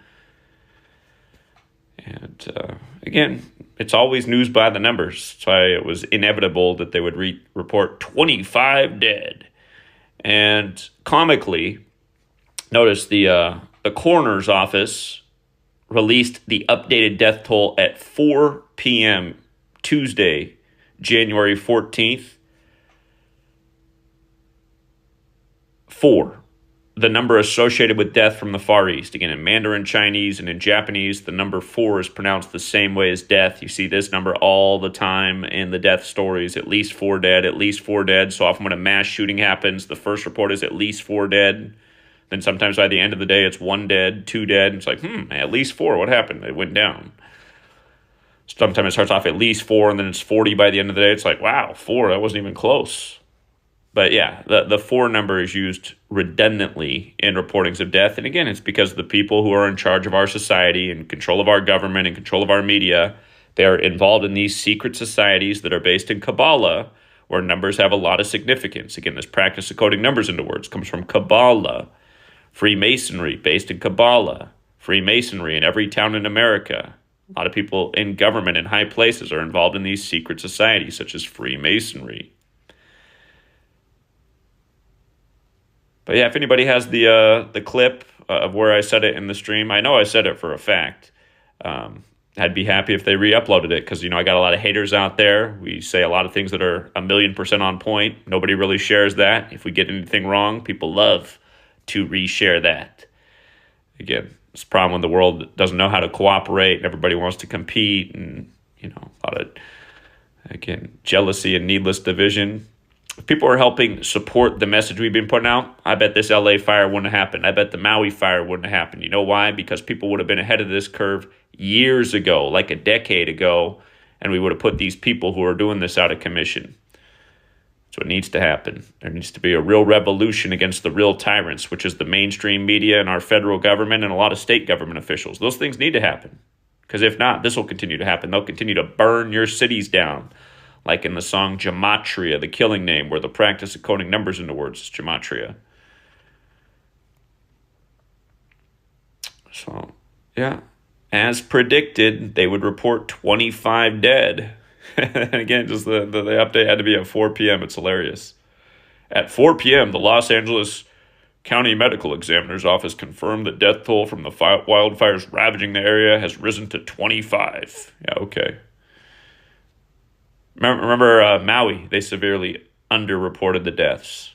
And again, it's always news by the numbers. That's why it was inevitable that they would report 25 dead. And comically, notice the coroner's office released the updated death toll at 4 p.m. Tuesday, January 14th. 4. The number associated with death from the Far East. Again, in Mandarin Chinese and in Japanese, the number 4 is pronounced the same way as death. You see this number all the time in the death stories. At least 4 dead, at least 4 dead. So often when a mass shooting happens, the first report is at least 4 dead. Then sometimes by the end of the day, it's 1 dead, 2 dead. And it's like, at least 4. What happened? It went down. Sometimes it starts off at least 4, and then it's 40 by the end of the day. It's like, wow, 4, that wasn't even close. But yeah, the 4 number is used redundantly in reportings of death. And again, it's because the people who are in charge of our society, in control of our government, in control of our media, they are involved in these secret societies that are based in Kabbalah, where numbers have a lot of significance. Again, this practice of coding numbers into words comes from Kabbalah. Freemasonry, based in Kabbalah. Freemasonry in every town in America. A lot of people in government in high places are involved in these secret societies, such as Freemasonry. But yeah, if anybody has the clip of where I said it in the stream, I know I said it for a fact. I'd be happy if they re-uploaded it because, I got a lot of haters out there. We say a lot of things that are 1,000,000% on point. Nobody really shares that. If we get anything wrong, people love to reshare that. Again, it's a problem when the world doesn't know how to cooperate and everybody wants to compete and, a lot of, again, jealousy and needless division. If people are helping support the message we've been putting out, I bet this LA fire wouldn't have happened. I bet the Maui fire wouldn't have happened. You know why? Because people would have been ahead of this curve years ago, like a decade ago, and we would have put these people who are doing this out of commission. That's what needs to happen. There needs to be a real revolution against the real tyrants, which is the mainstream media and our federal government and a lot of state government officials. Those things need to happen. Because if not, this will continue to happen. They'll continue to burn your cities down. Like in the song Gematria, the killing name, where the practice of coding numbers into words is Gematria. So, yeah. As predicted, they would report 25 dead. And again, just the update had to be at 4 p.m. It's hilarious. At 4 p.m., the Los Angeles County Medical Examiner's Office confirmed the death toll from the wildfires ravaging the area has risen to 25. Yeah, okay. Remember Maui, they severely underreported the deaths.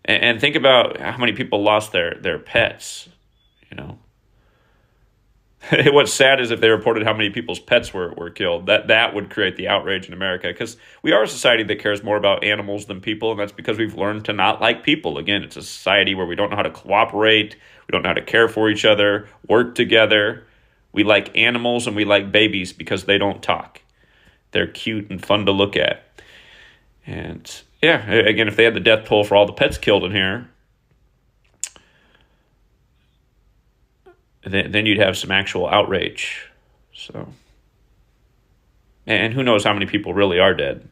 And think about how many people lost their pets, What's sad is if they reported how many people's pets were killed. That would create the outrage in America, because we are a society that cares more about animals than people, and that's because we've learned to not like people. Again, it's a society where we don't know how to cooperate, we don't know how to care for each other, work together. We like animals and we like babies because they don't talk. They're cute and fun to look at. And yeah, again, if they had the death toll for all the pets killed in here, then you'd have some actual outrage. So, and who knows how many people really are dead.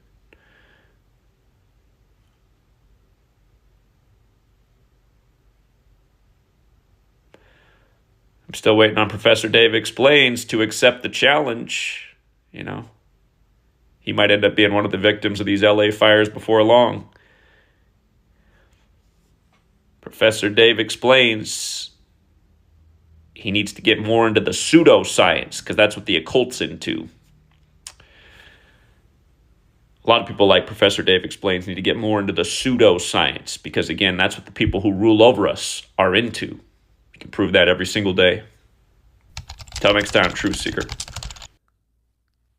I'm still waiting on Professor Dave Explains to accept the challenge. He might end up being one of the victims of these LA fires before long. Professor Dave Explains he needs to get more into the pseudoscience, because that's what the occult's into. A lot of people, like Professor Dave explains, need to get more into the pseudoscience because, again, that's what the people who rule over us are into. You can prove that every single day. Till next time, Truth Seeker.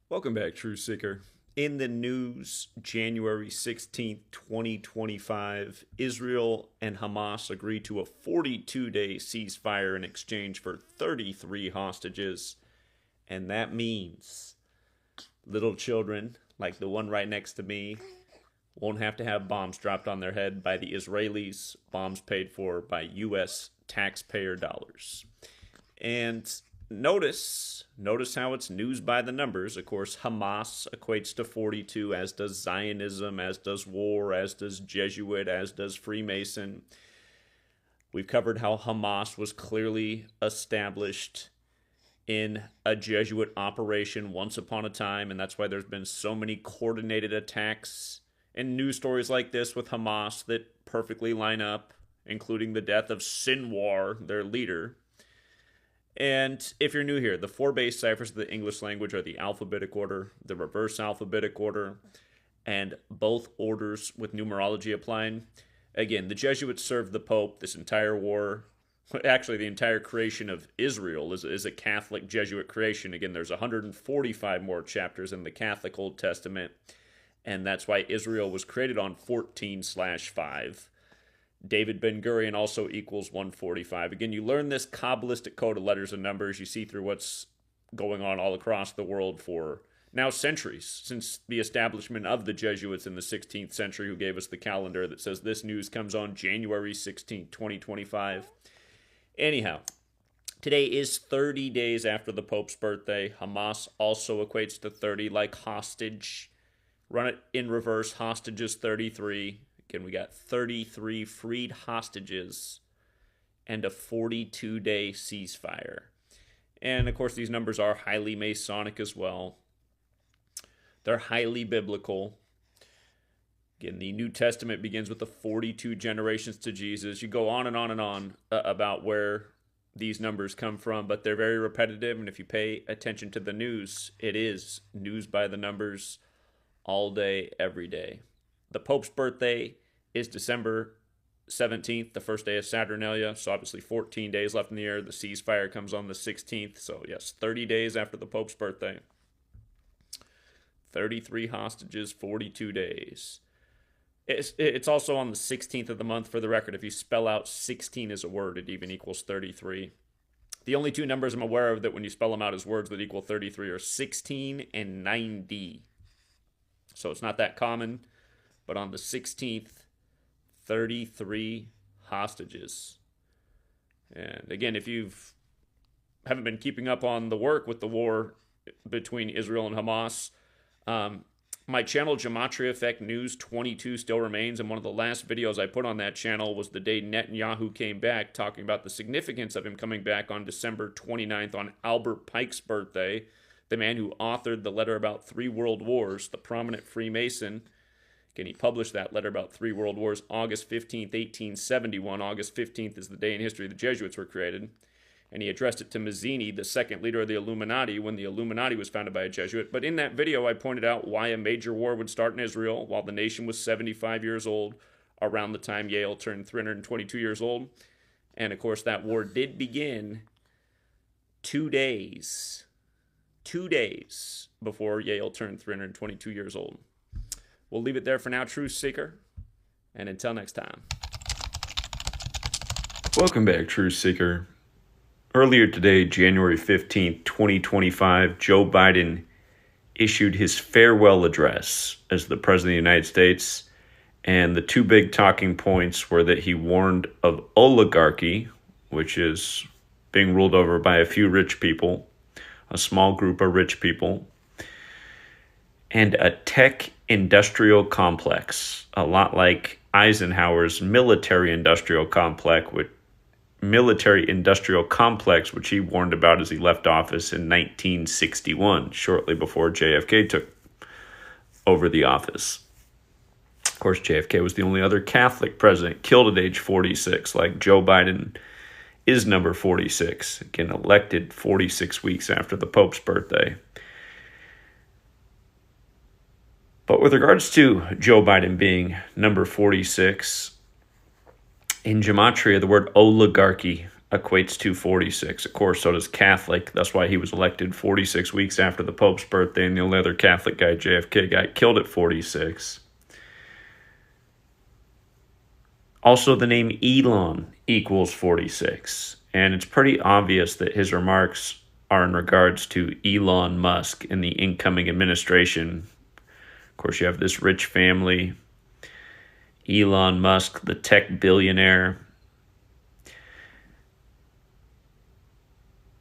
Welcome back, Truth Seeker. In the news, January 16th, 2025, Israel and Hamas agreed to a 42-day ceasefire in exchange for 33 hostages. And that means little children, like the one right next to me, won't have to have bombs dropped on their head by the Israelis, bombs paid for by U.S. taxpayer dollars. And notice how it's news by the numbers. Of course, Hamas equates to 42, as does Zionism, as does war, as does Jesuit, as does Freemason. We've covered how Hamas was clearly established in a Jesuit operation once upon a time, and that's why there's been so many coordinated attacks and news stories like this with Hamas that perfectly line up, including the death of Sinwar, their leader. And if you're new here, the 4 base ciphers of the English language are the alphabetic order, the reverse alphabetic order, and both orders with numerology applying. Again, the Jesuits served the Pope this entire war. Actually, the entire creation of Israel is a Catholic Jesuit creation. Again, there's 145 more chapters in the Catholic Old Testament, and that's why Israel was created on 14/5. David Ben-Gurion also equals 145. Again, you learn this Kabbalistic code of letters and numbers. You see through what's going on all across the world for now centuries, since the establishment of the Jesuits in the 16th century, who gave us the calendar that says this news comes on January 16th, 2025. Anyhow, today is 30 days after the Pope's birthday. Hamas also equates to 30, like hostage. Run it in reverse. Hostage is 33. Again, we got 33 freed hostages and a 42-day ceasefire. And, of course, these numbers are highly Masonic as well. They're highly biblical. Again, the New Testament begins with the 42 generations to Jesus. You go on and on and on about where these numbers come from, but they're very repetitive. And if you pay attention to the news, it is news by the numbers all day, every day. The Pope's birthday is December 17th, the first day of Saturnalia. So obviously 14 days left in the year. The ceasefire comes on the 16th. So yes, 30 days after the Pope's birthday. 33 hostages, 42 days. It's also on the 16th of the month, for the record. If you spell out 16 as a word, it even equals 33. The only 2 numbers I'm aware of that when you spell them out as words that equal 33 are 16 and 90. So it's not that common. But on the 16th, 33 hostages. And again, if you haven't been keeping up on the work with the war between Israel and Hamas, my channel, Gematria Effect News 22, still remains, and one of the last videos I put on that channel was the day Netanyahu came back, talking about the significance of him coming back on December 29th on Albert Pike's birthday, the man who authored the letter about 3 world wars, the prominent Freemason. Again, he published that letter about 3 world wars August 15th, 1871. August 15th is the day in history the Jesuits were created. And he addressed it to Mazzini, the second leader of the Illuminati, when the Illuminati was founded by a Jesuit. But in that video, I pointed out why a major war would start in Israel while the nation was 75 years old, around the time Yale turned 322 years old. And, of course, that war did begin 2 days before Yale turned 322 years old. We'll leave it there for now, Truth Seeker. And until next time. Welcome back, Truth Seeker. Earlier today, January 15th, 2025, Joe Biden issued his farewell address as the President of the United States. And the 2 big talking points were that he warned of oligarchy, which is being ruled over by a few rich people, a small group of rich people, and a tech industrial complex, a lot like Eisenhower's military-industrial complex, which he warned about as he left office in 1961, shortly before JFK took over the office. Of course, JFK was the only other Catholic president killed at age 46, like Joe Biden is number 46, again elected 46 weeks after the Pope's birthday. But with regards to Joe Biden being number 46, in Gematria, the word oligarchy equates to 46. Of course, so does Catholic. That's why he was elected 46 weeks after the Pope's birthday, and the only other Catholic guy, JFK, got killed at 46. Also, the name Elon equals 46. And it's pretty obvious that his remarks are in regards to Elon Musk and the incoming administration. Of course, you have this rich family, Elon Musk, the tech billionaire.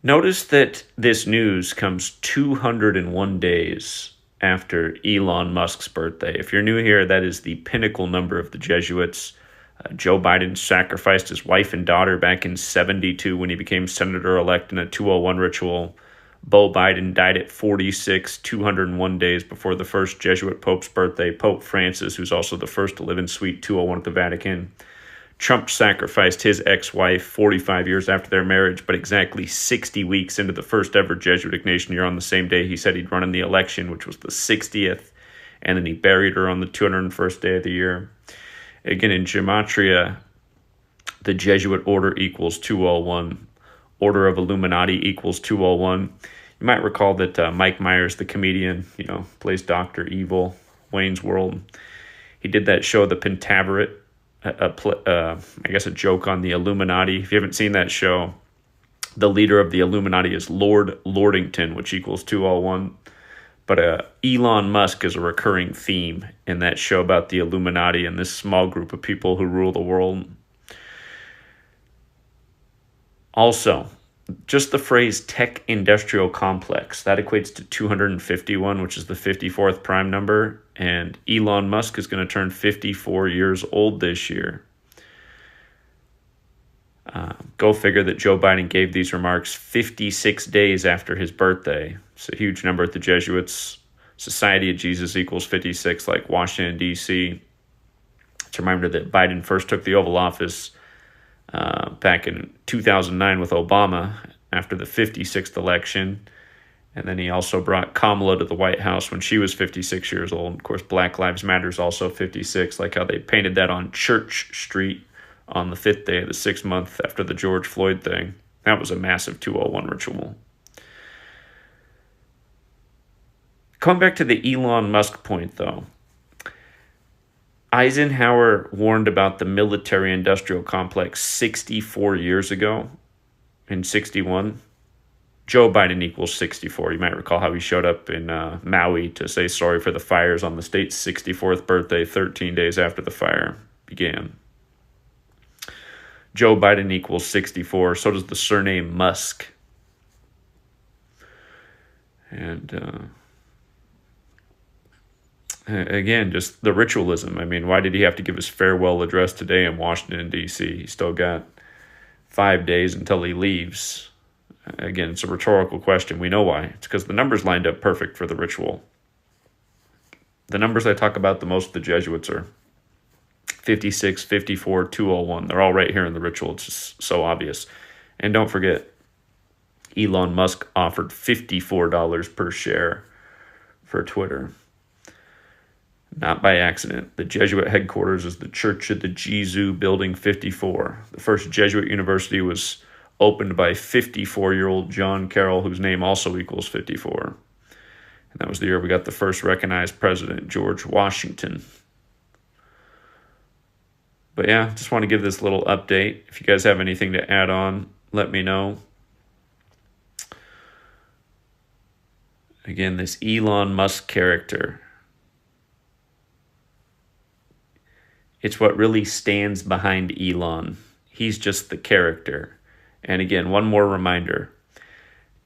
Notice that this news comes 201 days after Elon Musk's birthday. If you're new here, that is the pinnacle number of the Jesuits. Joe Biden sacrificed his wife and daughter back in 72 when he became senator-elect in a 201 ritual. Beau Biden died at 46, 201 days before the first Jesuit Pope's birthday. Pope Francis, who's also the first to live in Suite 201 at the Vatican. Trump sacrificed his ex-wife 45 years after their marriage, but exactly 60 weeks into the first ever Jesuit Ignatian year on the same day he said he'd run in the election, which was the 60th, and then he buried her on the 201st day of the year. Again, in Gematria, the Jesuit order equals 201. Order of Illuminati equals 201. You might recall that Mike Myers, the comedian, plays Dr. Evil, Wayne's World. He did that show, The Pentaverate, I guess a joke on the Illuminati. If you haven't seen that show, the leader of the Illuminati is Lord Lordington, which equals 201. But Elon Musk is a recurring theme in that show about the Illuminati and this small group of people who rule the world. Also, just the phrase tech industrial complex, that equates to 251, which is the 54th prime number. And Elon Musk is going to turn 54 years old this year. Go figure that Joe Biden gave these remarks 56 days after his birthday. It's a huge number at the Jesuits. Society of Jesus equals 56, like Washington, D.C. It's a reminder that Biden first took the Oval Office back in 2009 with Obama after the 56th election. And then he also brought Kamala to the White House when she was 56 years old. Of course, Black Lives Matter is also 56, like how they painted that on Church Street on the 5th day of the 6th month after the George Floyd thing. That was a massive 201 ritual. Coming back to the Elon Musk point, though, Eisenhower warned about the military-industrial complex 64 years ago in 61. Joe Biden equals 64. You might recall how he showed up in Maui to say sorry for the fires on the state's 64th birthday, 13 days after the fire began. Joe Biden equals 64. So does the surname Musk. And again, just the ritualism. I mean, why did he have to give his farewell address today in Washington, D.C.? He's still got 5 days until he leaves. Again, it's a rhetorical question. We know why. It's because the numbers lined up perfect for the ritual. The numbers I talk about the most of the Jesuits are 56, 54, 201. They're all right here in the ritual. It's just so obvious. And don't forget, Elon Musk offered $54 per share for Twitter. Not by accident. The Jesuit headquarters is the Church of the Jesus Building 54. The first Jesuit university was opened by 54-year-old John Carroll, whose name also equals 54. And that was the year we got the first recognized president, George Washington. But yeah, just want to give this little update. If you guys have anything to add on, let me know. Again, this Elon Musk character, it's what really stands behind Elon. He's just the character. And again, one more reminder.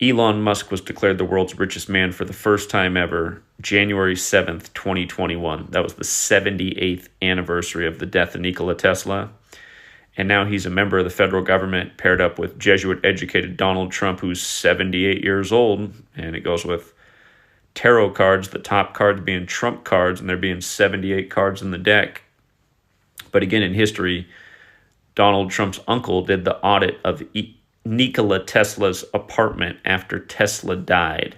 Elon Musk was declared the world's richest man for the first time ever, January 7th, 2021. That was the 78th anniversary of the death of Nikola Tesla. And now he's a member of the federal government, paired up with Jesuit-educated Donald Trump, who's 78 years old. And it goes with tarot cards, the top cards being Trump cards, and there being 78 cards in the deck. But again, in history, Donald Trump's uncle did the audit of Nikola Tesla's apartment after Tesla died.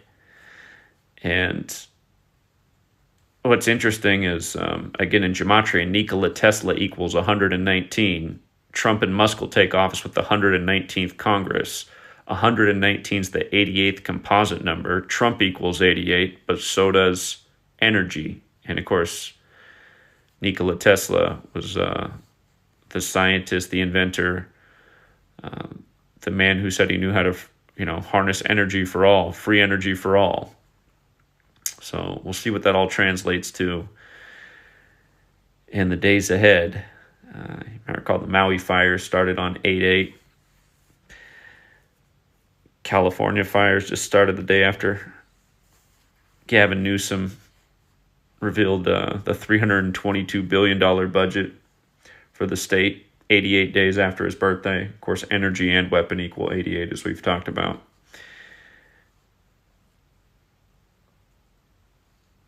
And what's interesting is, again, in gematria, Nikola Tesla equals 119. Trump and Musk will take office with the 119th Congress. 119 is the 88th composite number. Trump equals 88, but so does energy. And of course, Nikola Tesla was the scientist, the inventor, the man who said he knew how to, harness energy for all, free energy for all. So we'll see what that all translates to in the days ahead. You might recall the Maui fires started on 8/8. California fires just started the day after Gavin Newsom revealed the $322 billion budget for the state 88 days after his birthday. Of course, energy and weapon equal 88, as we've talked about.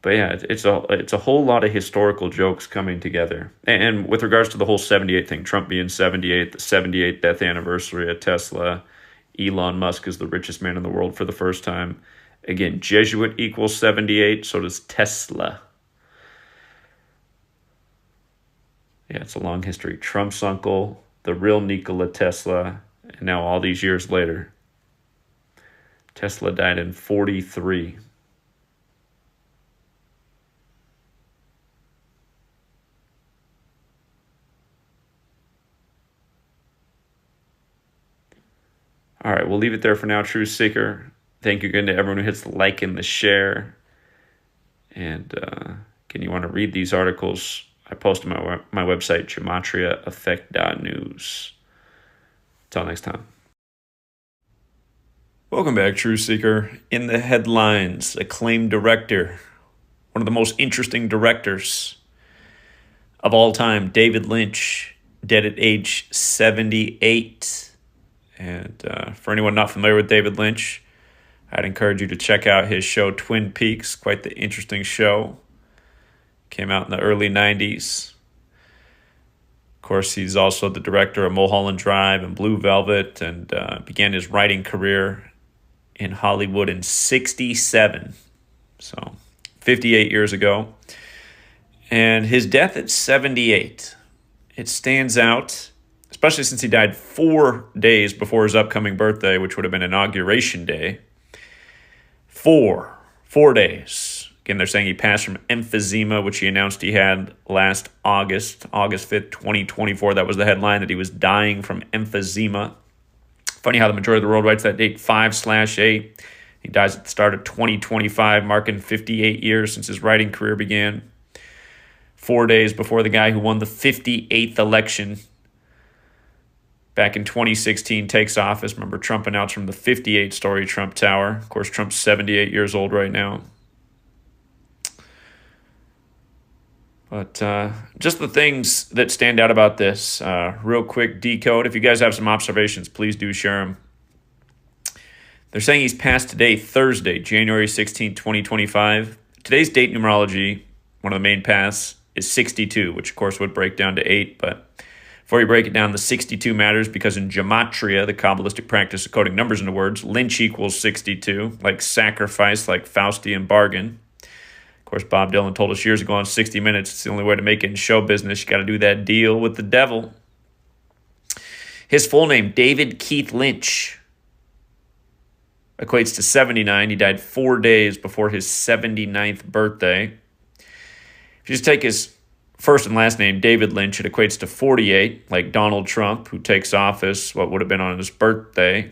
But yeah, it's a whole lot of historical jokes coming together. And with regards to the whole 78 thing, Trump being 78, the 78th death anniversary of Tesla, Elon Musk is the richest man in the world for the first time. Again, Jesuit equals 78, so does Tesla. Yeah, it's a long history. Trump's uncle, the real Nikola Tesla, and now all these years later. Tesla died in 43. All right, we'll leave it there for now, Truth Seeker. Thank you again to everyone who hits the like and the share. And again, you want to read these articles, I post them on my website, gematriaeffect.news. Until next time. Welcome back, Truth Seeker. In the headlines, acclaimed director, one of the most interesting directors of all time, David Lynch, dead at age 78. And for anyone not familiar with David Lynch, I'd encourage you to check out his show, Twin Peaks. Quite the interesting show. Came out in the early 90s. Of course, he's also the director of Mulholland Drive and Blue Velvet, and began his writing career in Hollywood in 1967. So 58 years ago. And his death at 78, it stands out, especially since he died 4 days before his upcoming birthday, which would have been Inauguration Day. 4 days. Again, they're saying he passed from emphysema, which he announced he had last August 5th, 2024. That was the headline, that he was dying from emphysema. Funny how the majority of the world writes that date 5/8. He dies at the start of 2025, marking 58 years since his writing career began. 4 days before the guy who won the 58th election back in 2016 takes office. Remember, Trump announced from the 58-story Trump Tower. Of course, Trump's 78 years old right now. But just the things that stand out about this, real quick decode. If you guys have some observations, please do share them. They're saying he's passed today, Thursday, January 16, 2025. Today's date numerology, one of the main paths, is 62, which of course would break down to 8. But before you break it down, the 62 matters because in gematria, the Kabbalistic practice of coding numbers into words, Lynch equals 62, like sacrifice, like Faustian bargain. Of course, Bob Dylan told us years ago on 60 Minutes, it's the only way to make it in show business. You got to do that deal with the devil. His full name, David Keith Lynch, equates to 79. He died 4 days before his 79th birthday. If you just take his first and last name, David Lynch, it equates to 48, like Donald Trump, who takes office, what would have been on his birthday.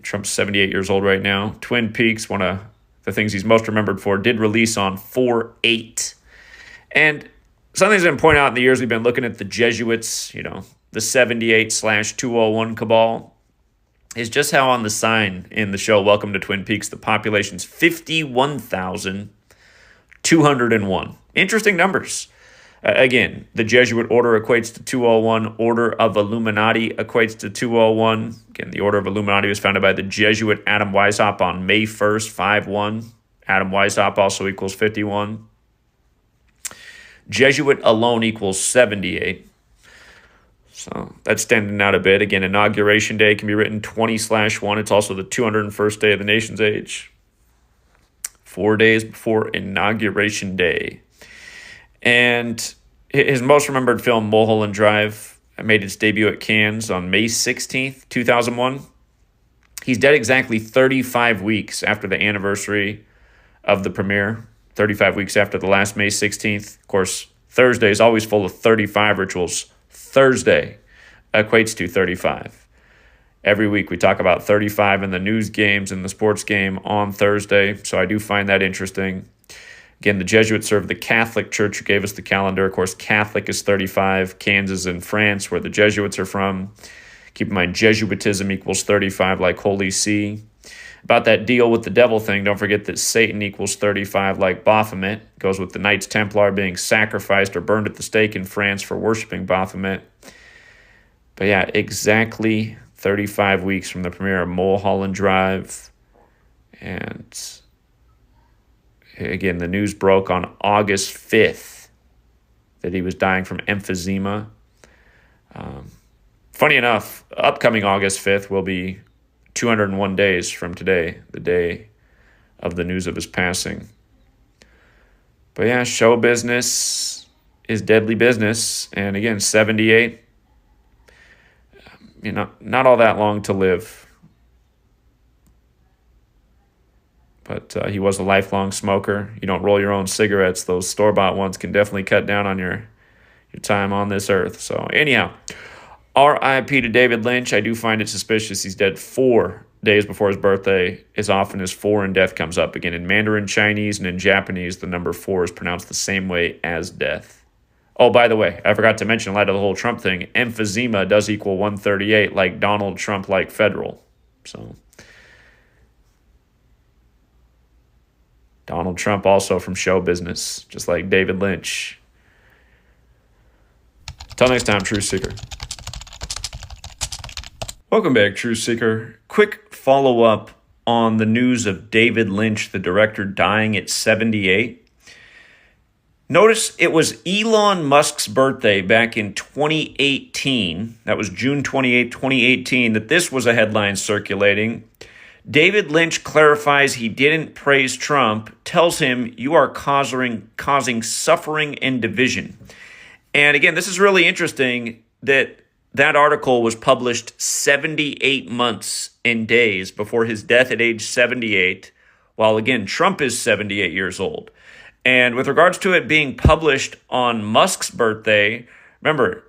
Trump's 78 years old right now. Twin Peaks, one of the things he's most remembered for, did release on 4/8. And something that's been pointed out in the years we've been looking at the Jesuits, the 78/201 cabal, is just how on the sign in the show, Welcome to Twin Peaks, the population's 51,201. Interesting numbers. Again, the Jesuit order equates to 201. Order of Illuminati equates to 201. Again, the Order of Illuminati was founded by the Jesuit Adam Weishaupt on May 1st, 5/1. Adam Weishaupt also equals 51. Jesuit alone equals 78. So that's standing out a bit. Again, Inauguration Day can be written 20/1. It's also the 201st day of the nation's age. 4 days before Inauguration Day. And his most remembered film, Mulholland Drive, made its debut at Cannes on May 16th, 2001. He's dead exactly 35 weeks after the anniversary of the premiere, 35 weeks after the last May 16th. Of course, Thursday is always full of 35 rituals. Thursday equates to 35. Every week we talk about 35 in the news games and the sports game on Thursday, so I do find that interesting. Again, the Jesuits served the Catholic Church who gave us the calendar. Of course, Catholic is 35. Kansas and France, where the Jesuits are from. Keep in mind, Jesuitism equals 35 like Holy See. About that deal with the devil thing, don't forget that Satan equals 35 like Baphomet. Goes with the Knights Templar being sacrificed or burned at the stake in France for worshiping Baphomet. But yeah, exactly 35 weeks from the premiere of Mulholland Drive. And again, the news broke on August 5th that he was dying from emphysema. Funny enough, upcoming August 5th will be 201 days from today, the day of the news of his passing. But yeah, show business is deadly business. And again, 78, not all that long to live. But he was a lifelong smoker. You don't roll your own cigarettes. Those store-bought ones can definitely cut down on your time on this earth. So anyhow, R.I.P. to David Lynch. I do find it suspicious he's dead 4 days before his birthday, as often as 4 in death comes up. Again, in Mandarin Chinese and in Japanese, the number 4 is pronounced the same way as death. Oh, by the way, I forgot to mention, in light of the whole Trump thing, emphysema does equal 138, like Donald Trump, like federal. So Donald Trump also from show business, just like David Lynch. Until next time, Truth Seeker. Welcome back, Truth Seeker. Quick follow-up on the news of David Lynch, the director, dying at 78. Notice it was Elon Musk's birthday back in 2018. That was June 28, 2018, that this was a headline circulating. David Lynch clarifies he didn't praise Trump, tells him you are causing suffering and division. And again, this is really interesting that article was published 78 months and days before his death at age 78, while again, Trump is 78 years old. And with regards to it being published on Musk's birthday, remember,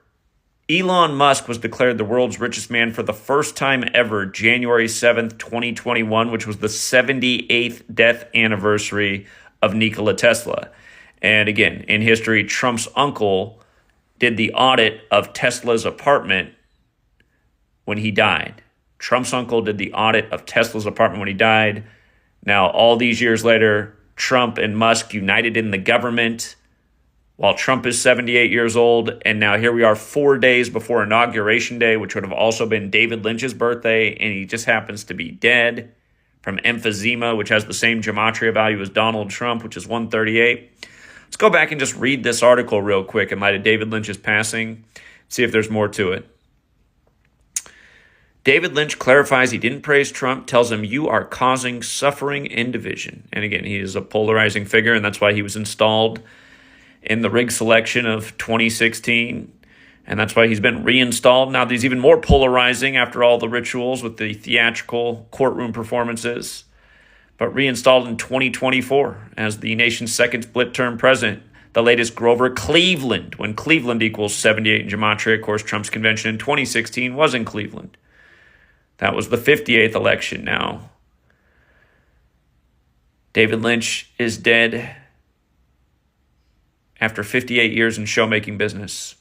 Elon Musk was declared the world's richest man for the first time ever, January 7th, 2021, which was the 78th death anniversary of Nikola Tesla. And again, in history, Trump's uncle did the audit of Tesla's apartment when he died. Trump's uncle did the audit of Tesla's apartment when he died. Now, all these years later, Trump and Musk united in the government while Trump is 78 years old. And now here we are 4 days before Inauguration Day, which would have also been David Lynch's birthday. And he just happens to be dead from emphysema, which has the same gematria value as Donald Trump, which is 138. Let's go back and just read this article real quick in light of David Lynch's passing, see if there's more to it. David Lynch clarifies he didn't praise Trump, tells him you are causing suffering and division. And again, he is a polarizing figure, and that's why he was installed in the rig selection of 2016. And that's why he's been reinstalled. Now he's even more polarizing after all the rituals with the theatrical courtroom performances, but reinstalled in 2024 as the nation's second split-term president. The latest Grover Cleveland, when Cleveland equals 78 in gematria. Of course, Trump's convention in 2016 was in Cleveland. That was the 58th election now. David Lynch is dead after 58 years in showmaking business.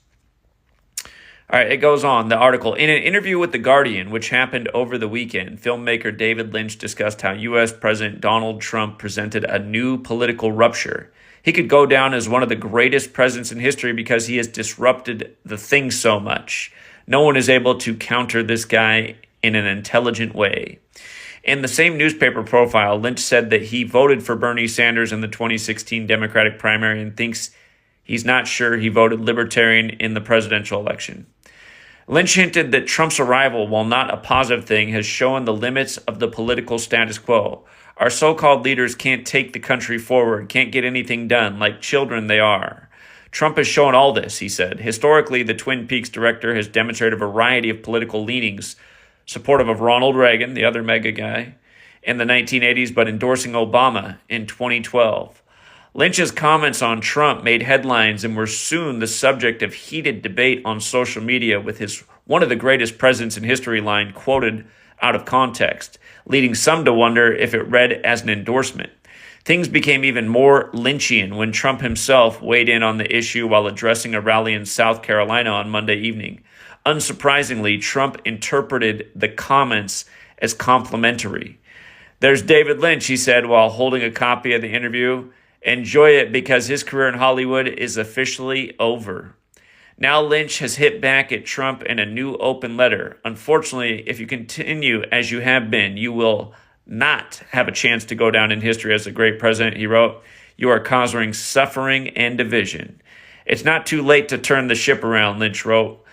All right, it goes on, the article. In an interview with The Guardian, which happened over the weekend, filmmaker David Lynch discussed how U.S. President Donald Trump presented a new political rupture. He could go down as one of the greatest presidents in history because he has disrupted the thing so much. No one is able to counter this guy in an intelligent way. In the same newspaper profile, Lynch said that he voted for Bernie Sanders in the 2016 Democratic primary and thinks he's not sure he voted Libertarian in the presidential election. Lynch hinted that Trump's arrival, while not a positive thing, has shown the limits of the political status quo. Our so-called leaders can't take the country forward, can't get anything done, like children they are. Trump has shown all this, he said. Historically, the Twin Peaks director has demonstrated a variety of political leanings, supportive of Ronald Reagan, the other mega guy, in the 1980s, but endorsing Obama in 2012. Lynch's comments on Trump made headlines and were soon the subject of heated debate on social media, with his "one of the greatest presidents in history" line quoted out of context, leading some to wonder if it read as an endorsement. Things became even more Lynchian when Trump himself weighed in on the issue while addressing a rally in South Carolina on Monday evening. Unsurprisingly, Trump interpreted the comments as complimentary. "There's David Lynch," he said while holding a copy of the interview. "Enjoy it because his career in Hollywood is officially over." Now Lynch has hit back at Trump in a new open letter. "Unfortunately, if you continue as you have been, you will not have a chance to go down in history as a great president," he wrote. "You are causing suffering and division." "It's not too late to turn the ship around," Lynch wrote.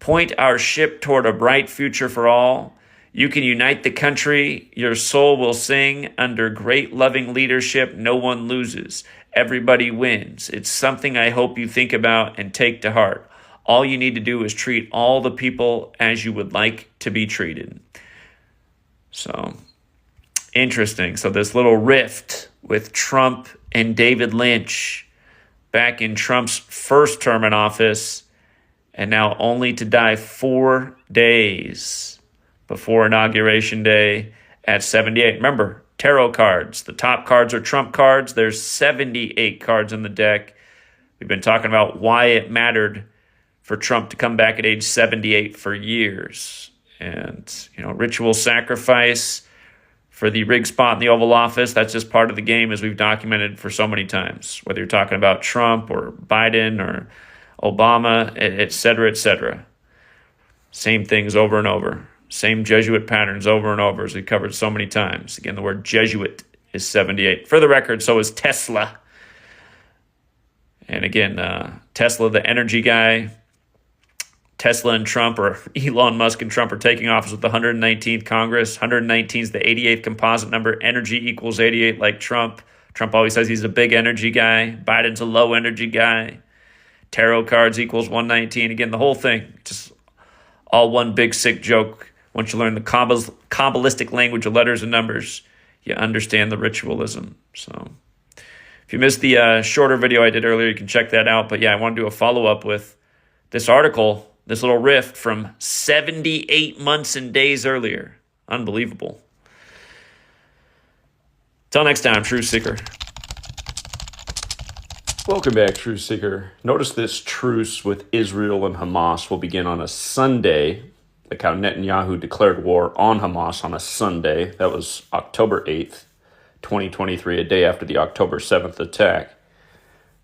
"Point our ship toward a bright future for all. You can unite the country. Your soul will sing. Under great loving leadership, no one loses. Everybody wins. It's something I hope you think about and take to heart. All you need to do is treat all the people as you would like to be treated." So, interesting. So this little rift with Trump and David Lynch back in Trump's first term in office, and now only to die 4 days before Inauguration Day at 78. Remember, tarot cards. The top cards are Trump cards. There's 78 cards in the deck. We've been talking about why it mattered for Trump to come back at age 78 for years. And, ritual sacrifice for the rig spot in the Oval Office, that's just part of the game, as we've documented for so many times, whether you're talking about Trump or Biden or Obama, et cetera, et cetera. Same things over and over. Same Jesuit patterns over and over, as we covered so many times. Again, the word Jesuit is 78. For the record, so is Tesla. And again, Tesla, the energy guy. Tesla and Trump, or Elon Musk and Trump, are taking office with the 119th Congress. 119 is the 88th composite number. Energy equals 88, like Trump. Trump always says he's a big energy guy. Biden's a low energy guy. Tarot cards equals 119. Again, the whole thing, just all one big sick joke. Once you learn the Kabbalistic language of letters and numbers, you understand the ritualism. So if you missed the shorter video I did earlier, you can check that out. But yeah, I want to do a follow-up with this article, this little rift from 78 months and days earlier. Unbelievable. Till next time, True Seeker. Welcome back, True Seeker. Notice this truce with Israel and Hamas will begin on a Sunday, like how Netanyahu declared war on Hamas on a Sunday. That was October 8th, 2023, a day after the October 7th attack.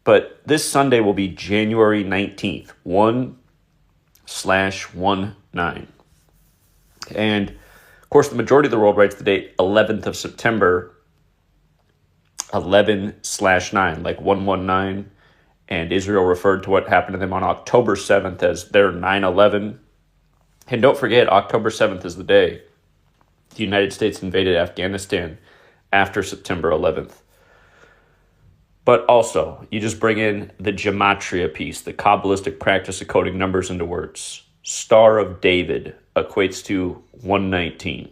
But this Sunday will be January 19th, 1/19. And, of course, the majority of the world writes the date 11th of September, 11/9, like 119. And Israel referred to what happened to them on October 7th as their 9/11. And don't forget, October 7th is the day the United States invaded Afghanistan after September 11th. But also, you just bring in the gematria piece, the Kabbalistic practice of coding numbers into words. Star of David equates to 119.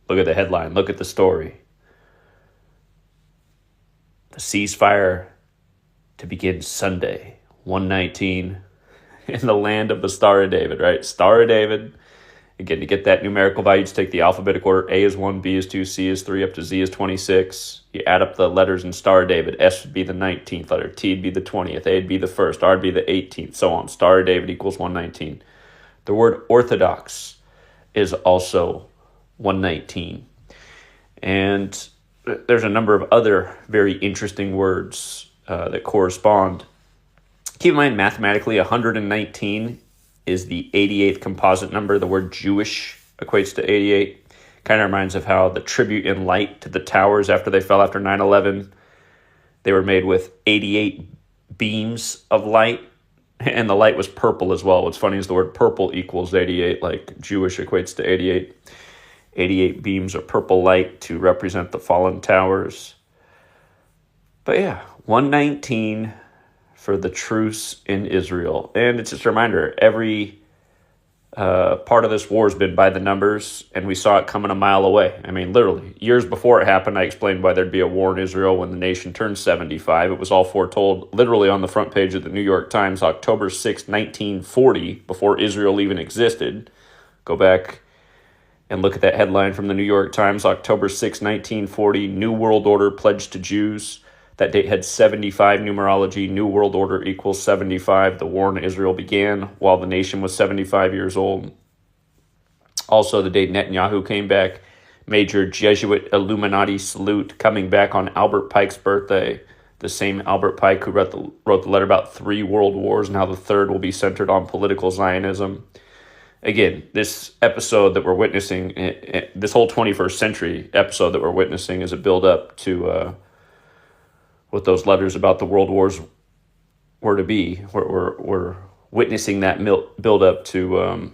Look at the headline. Look at the story. The ceasefire to begin Sunday, 119, in the land of the Star of David, right? Star of David. Again, to get that numerical value, just take the alphabetic order. A is 1, B is 2, C is 3, up to Z is 26. You add up the letters in Star of David. S would be the 19th letter. T would be the 20th. A would be the 1st. R would be the 18th, so on. Star of David equals 119. The word Orthodox is also 119. And there's a number of other very interesting words that correspond. Keep in mind, mathematically, 119 is the 88th composite number. The word Jewish equates to 88. Kind of reminds of how the tribute in light to the towers after they fell after 9/11, they were made with 88 beams of light, and the light was purple as well. What's funny is the word purple equals 88, like Jewish equates to 88. 88 beams of purple light to represent the fallen towers. But yeah, 119 for the truce in Israel. And it's just a reminder, every part of this war has been by the numbers, and we saw it coming a mile away. I mean, literally, years before it happened, I explained why there'd be a war in Israel when the nation turned 75. It was all foretold literally on the front page of the New York Times, October 6, 1940, before Israel even existed. Go back and look at that headline from the New York Times, October 6, 1940, New World Order pledged to Jews. That date had 75 numerology. New World Order equals 75. The war in Israel began while the nation was 75 years old. Also, the date Netanyahu came back, major Jesuit Illuminati salute coming back on Albert Pike's birthday. The same Albert Pike who wrote the letter about 3 world wars, and how the third will be centered on political Zionism. Again, this episode that we're witnessing, this whole 21st century episode that we're witnessing is a build-up to what those letters about the world wars were to be. We're witnessing that build-up to,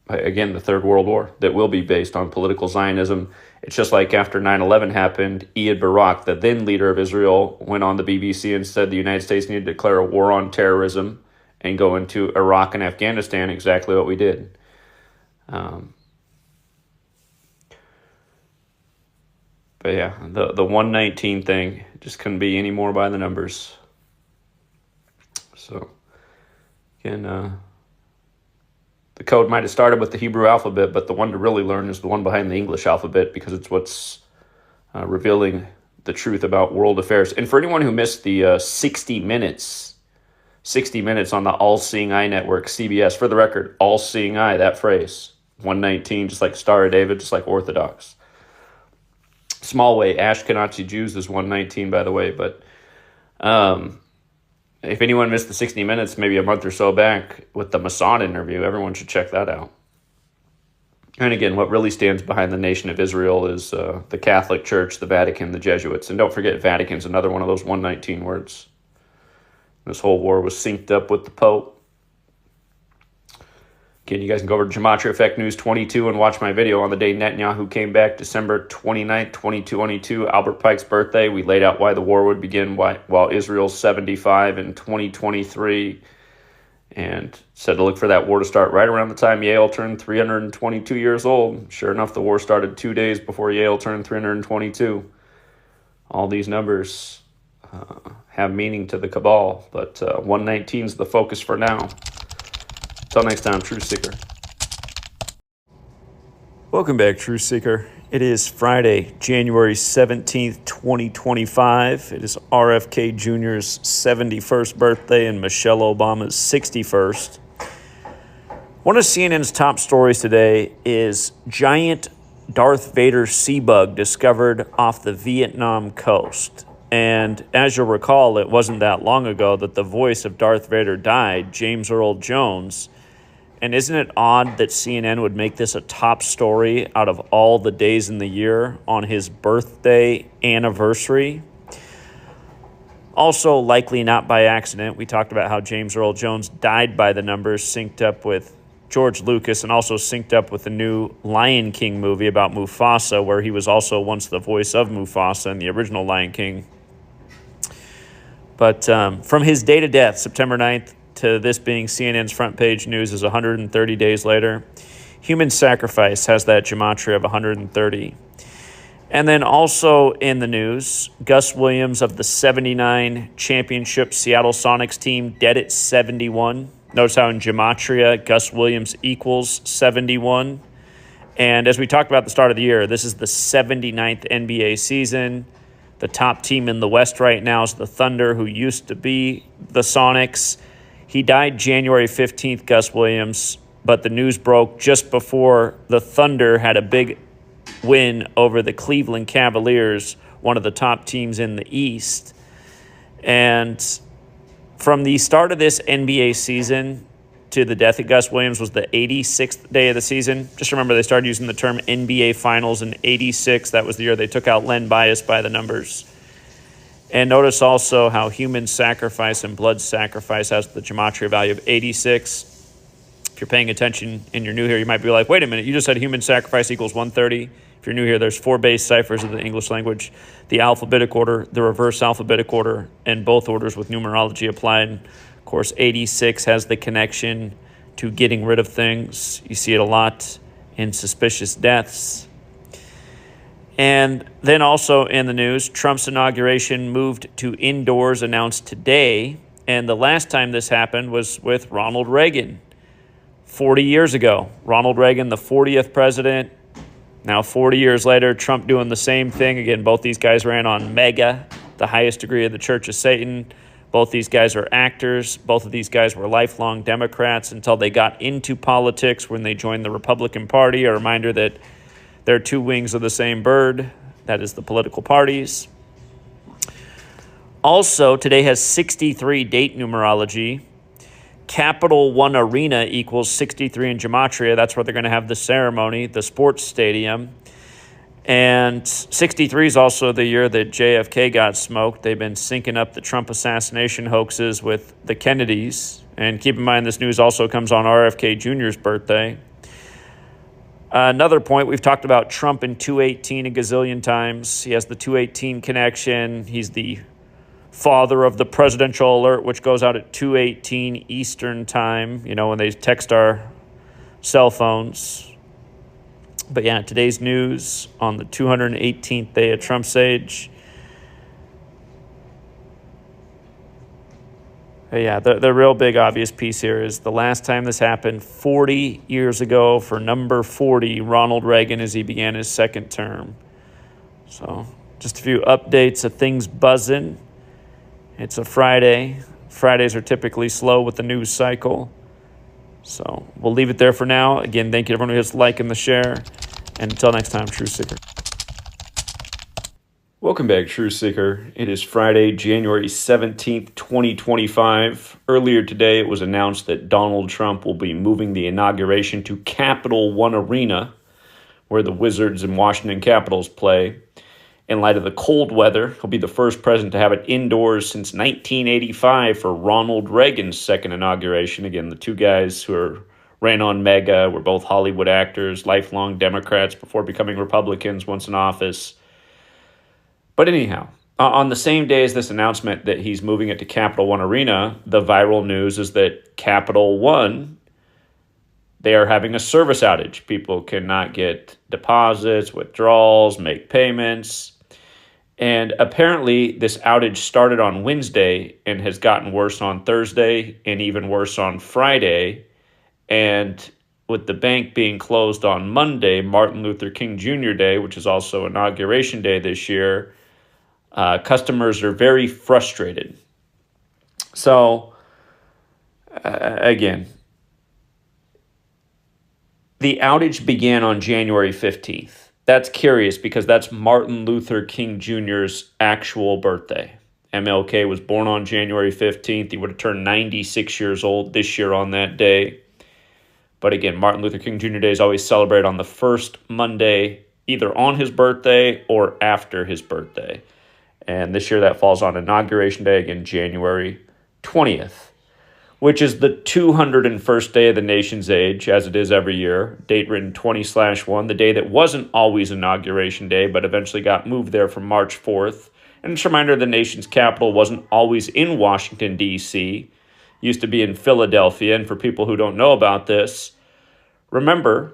again, the Third World War that will be based on political Zionism. It's just like after 9/11 happened, Ehud Barak, the then leader of Israel, went on the BBC and said the United States needed to declare a war on terrorism and go into Iraq and Afghanistan, exactly what we did. But yeah, the 119 thing just couldn't be any more by the numbers. So, again, the code might have started with the Hebrew alphabet, but the one to really learn is the one behind the English alphabet, because it's what's revealing the truth about world affairs. And for anyone who missed the 60 Minutes on the All-Seeing Eye Network, CBS, for the record, All-Seeing Eye, that phrase, 119, just like Star of David, just like Orthodox. Small way, Ashkenazi Jews is 119, by the way. But if anyone missed the 60 Minutes maybe a month or so back with the Mossad interview, everyone should check that out. And again, what really stands behind the nation of Israel is the Catholic Church, the Vatican, the Jesuits. And don't forget, Vatican's another one of those 119 words. This whole war was synced up with the Pope. Again, you guys can go over to Gematria Effect News 22 and watch my video on the day Netanyahu came back, December 29th, 2022, Albert Pike's birthday. We laid out why the war would begin while Israel's 75 in 2023, and said to look for that war to start right around the time Yale turned 322 years old. Sure enough, the war started 2 days before Yale turned 322. All these numbers have meaning to the cabal, but 119 is the focus for now. Until next time, Truth Seeker. Welcome back, Truth Seeker. It is Friday, January 17th, 2025. It is RFK Jr.'s 71st birthday and Michelle Obama's 61st. One of CNN's top stories today is giant Darth Vader sea bug discovered off the Vietnam coast. And as you'll recall, it wasn't that long ago that the voice of Darth Vader died, James Earl Jones. And isn't it odd that CNN would make this a top story out of all the days in the year on his birthday anniversary? Also, likely not by accident, we talked about how James Earl Jones died by the numbers, synced up with George Lucas, and also synced up with the new Lion King movie about Mufasa, where he was also once the voice of Mufasa in the original Lion King. But from his day to death, September 9th, to this being CNN's front page news is 130 days later. Human sacrifice has that gematria of 130. And then also in the news, Gus Williams of the 79 championship Seattle Sonics team dead at 71. Notice how in gematria, Gus Williams equals 71. And as we talked about at the start of the year, this is the 79th NBA season. The top team in the West right now is the Thunder, who used to be the Sonics. He died January 15th, Gus Williams, but the news broke just before the Thunder had a big win over the Cleveland Cavaliers, one of the top teams in the East. And from the start of this NBA season to the death of Gus Williams was the 86th day of the season. Just remember, they started using the term NBA Finals in 86. That was the year they took out Len Bias by the numbers. And notice also how human sacrifice and blood sacrifice has the gematria value of 86. If you're paying attention and you're new here, you might be like, wait a minute, you just said human sacrifice equals 130. If you're new here, there's 4 base ciphers of the English language: the alphabetic order, the reverse alphabetic order, and both orders with numerology applied. Of course, 86 has the connection to getting rid of things. You see it a lot in suspicious deaths. And then also in the news, Trump's inauguration moved to indoors, announced today. And the last time this happened was with Ronald Reagan, 40 years ago. Ronald Reagan, the 40th president. Now 40 years later, Trump doing the same thing. Again, both these guys ran on MAGA, the highest degree of the Church of Satan. Both these guys are actors. Both of these guys were lifelong Democrats until they got into politics when they joined the Republican Party. A reminder that they're 2 wings of the same bird. That is the political parties. Also, today has 63 date numerology. Capital One Arena equals 63 in Gematria. That's where they're going to have the ceremony, the sports stadium. And 63 is also the year that JFK got smoked. They've been syncing up the Trump assassination hoaxes with the Kennedys. And keep in mind, this news also comes on RFK Jr.'s birthday. Another point, we've talked about Trump in 218 a gazillion times. He has the 218 connection. He's the father of the presidential alert, which goes out at 2:18 Eastern time, when they text our cell phones. But yeah, today's news on the 218th day of Trump's age. But yeah, the real big obvious piece here is the last time this happened 40 years ago for number 40, Ronald Reagan, as he began his second term. So just a few updates of things buzzing. It's a Friday. Fridays are typically slow with the news cycle. So we'll leave it there for now. Again, thank you to everyone who hits like and the share. And until next time, True Seeker. Welcome back, True Seeker. It is Friday, January 17th, 2025. Earlier today, it was announced that Donald Trump will be moving the inauguration to Capital One Arena, where the Wizards and Washington Capitals play. In light of the cold weather, he'll be the first president to have it indoors since 1985 for Ronald Reagan's second inauguration. Again, the 2 guys who ran on MAGA were both Hollywood actors, lifelong Democrats before becoming Republicans once in office. But anyhow, on the same day as this announcement that he's moving it to Capital One Arena, the viral news is that Capital One, they are having a service outage. People cannot get deposits, withdrawals, make payments. And apparently this outage started on Wednesday and has gotten worse on Thursday and even worse on Friday. And with the bank being closed on Monday, Martin Luther King Jr. Day, which is also Inauguration Day this year, customers are very frustrated. So, again, the outage began on January 15th. That's curious because that's Martin Luther King Jr.'s actual birthday. MLK was born on January 15th. He would have turned 96 years old this year on that day. But again, Martin Luther King Jr. Day is always celebrated on the first Monday, either on his birthday or after his birthday. And this year that falls on Inauguration Day, again, January 20th, which is the 201st day of the nation's age, as it is every year. Date written 20/1, the day that wasn't always Inauguration Day, but eventually got moved there from March 4th. And it's a reminder the nation's capital wasn't always in Washington, D.C. It used to be in Philadelphia. And for people who don't know about this, remember,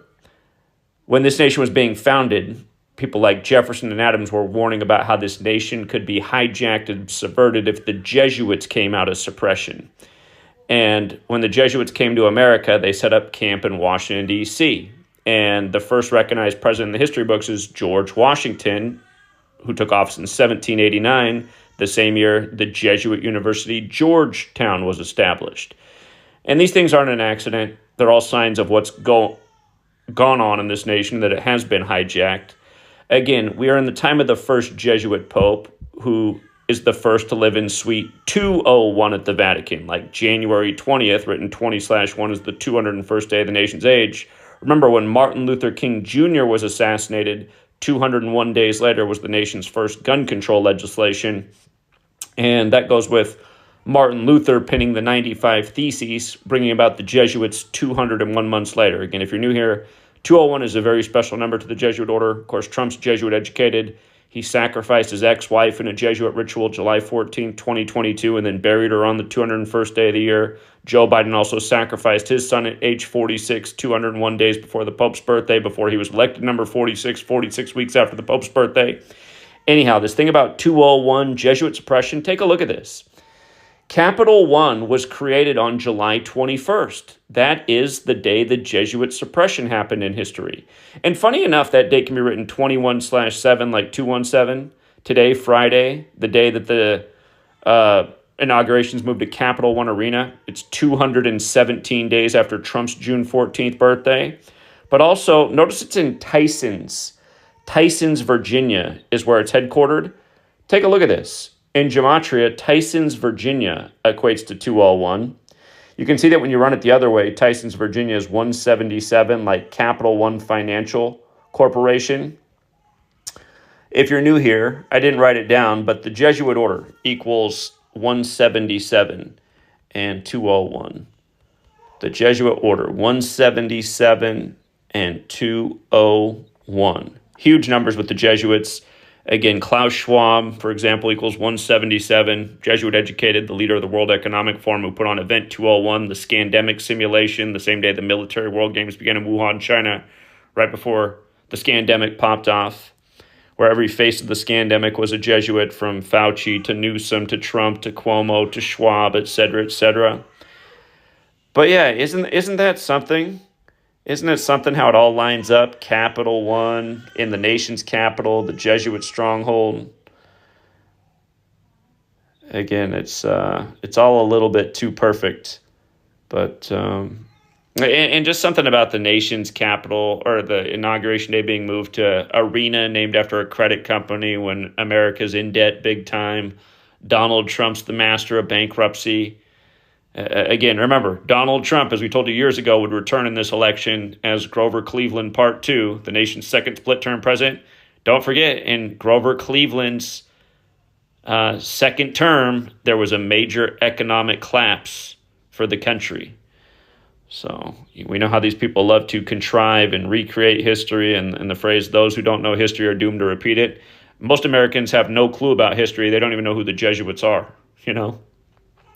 when this nation was being founded, people like Jefferson and Adams were warning about how this nation could be hijacked and subverted if the Jesuits came out of suppression. And when the Jesuits came to America, they set up camp in Washington, D.C. And the first recognized president in the history books is George Washington, who took office in 1789, the same year the Jesuit University Georgetown was established. And these things aren't an accident. They're all signs of what's gone on in this nation, that it has been hijacked. Again, we are in the time of the first Jesuit Pope, who is the first to live in Suite 201 at the Vatican, like January 20th, written 20/1 is the 201st day of the nation's age. Remember, when Martin Luther King Jr. was assassinated, 201 days later was the nation's first gun control legislation. And that goes with Martin Luther penning the 95 Theses, bringing about the Jesuits 201 months later. Again, if you're new here, 201 is a very special number to the Jesuit order. Of course, Trump's Jesuit educated. He sacrificed his ex-wife in a Jesuit ritual July 14, 2022, and then buried her on the 201st day of the year. Joe Biden also sacrificed his son at age 46, 201 days before the Pope's birthday, before he was elected number 46, 46 weeks after the Pope's birthday. Anyhow, this thing about 201 Jesuit suppression, take a look at this. Capital One was created on July 21st. That is the day the Jesuit suppression happened in history. And funny enough, that date can be written 21/7, like 217. Today, Friday, the day that the inaugurations moved to Capital One Arena. It's 217 days after Trump's June 14th birthday. But also, notice it's in Tysons. Tysons, Virginia is where it's headquartered. Take a look at this. In gematria, Tysons, Virginia equates to 201. You can see that when you run it the other way, Tysons, Virginia is 177, like Capital One Financial Corporation. If you're new here, I didn't write it down, but the Jesuit order equals 177 and 201. The Jesuit order, 177 and 201. Huge numbers with the Jesuits. Again, Klaus Schwab, for example, equals 177. Jesuit educated, the leader of the World Economic Forum, who put on Event 201, the Scandemic simulation, the same day the military World Games began in Wuhan, China, right before the Scandemic popped off, where every face of the Scandemic was a Jesuit, from Fauci to Newsom to Trump to Cuomo to Schwab, et cetera, et cetera. But yeah, isn't that something? Isn't it something how it all lines up? Capital One in the nation's capital, the Jesuit stronghold. Again, it's all a little bit too perfect, but and just something about the nation's capital, or the inauguration day being moved to Arena, named after a credit company, when America's in debt big time. Donald Trump's the master of bankruptcy. Again, remember, Donald Trump, as we told you years ago, would return in this election as Grover Cleveland Part 2, the nation's second split-term president. Don't forget, in Grover Cleveland's second term, there was a major economic collapse for the country. So we know how these people love to contrive and recreate history, and the phrase, those who don't know history are doomed to repeat it. Most Americans have no clue about history. They don't even know who the Jesuits are, you know.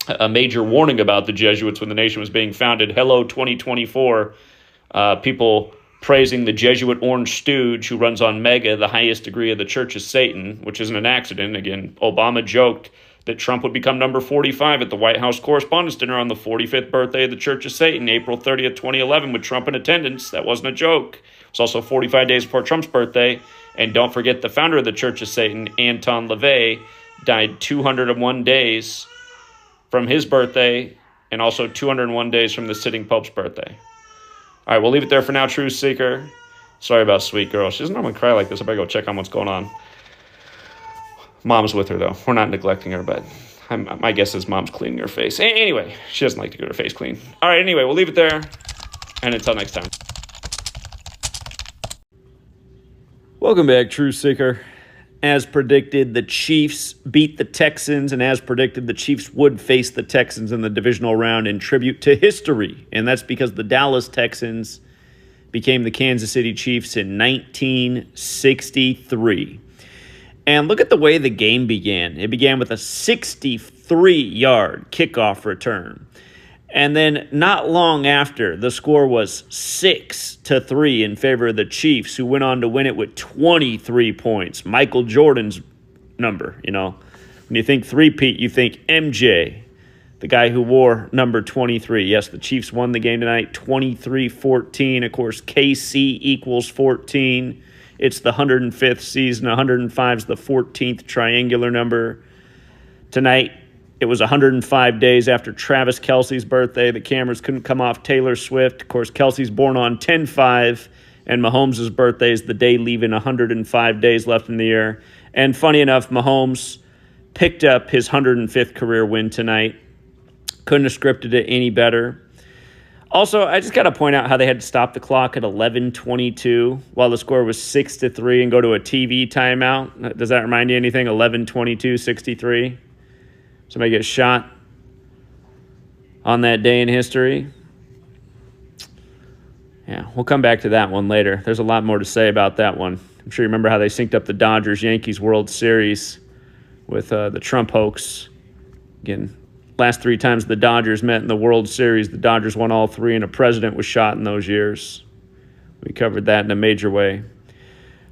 A major warning about the Jesuits when the nation was being founded. Hello, 2024. People praising the Jesuit Orange Stooge, who runs on Mega, the highest degree of the Church of Satan, which isn't an accident. Again, Obama joked that Trump would become number 45 at the White House Correspondents' Dinner on the 45th birthday of the Church of Satan, April 30th, 2011, with Trump in attendance. That wasn't a joke. It was also 45 days before Trump's birthday. And don't forget, the founder of the Church of Satan, Anton LaVey, died 201 days from his birthday, and also 201 days from the sitting Pope's birthday. All right, we'll leave it there for now, Truth Seeker. Sorry about Sweet Girl. She doesn't normally cry like this. I better go check on what's going on. Mom's with her, though. We're not neglecting her, but my guess is Mom's cleaning her face. Anyway, she doesn't like to get her face clean. All right, anyway, we'll leave it there, and until next time. Welcome back, Truth Seeker. As predicted, the Chiefs beat the Texans, and as predicted, the Chiefs would face the Texans in the divisional round in tribute to history. And that's because the Dallas Texans became the Kansas City Chiefs in 1963. And look at the way the game began. It began with a 63-yard kickoff return. And then not long after, the score was 6-3 in favor of the Chiefs, who went on to win it with 23 points. Michael Jordan's number, you know. When you think three-peat, you think MJ, the guy who wore number 23. Yes, the Chiefs won the game tonight, 23-14. Of course, KC equals 14. It's the 105th season. 105 is the 14th triangular number. Tonight, it was 105 days after Travis Kelce's birthday. The cameras couldn't come off Taylor Swift. Of course, Kelce's born on 10/5, and Mahomes' birthday is the day leaving 105 days left in the year. And funny enough, Mahomes picked up his 105th career win tonight. Couldn't have scripted it any better. Also, I just got to point out how they had to stop the clock at 11:22 while the score was 6-3 and go to a TV timeout. Does that remind you anything? 11:22, 63. Somebody gets shot on that day in history. Yeah, we'll come back to that one later. There's a lot more to say about that one. I'm sure you remember how they synced up the Dodgers-Yankees World Series with the Trump hoax. Again, last 3 times the Dodgers met in the World Series, the Dodgers won all 3, and a president was shot in those years. We covered that in a major way.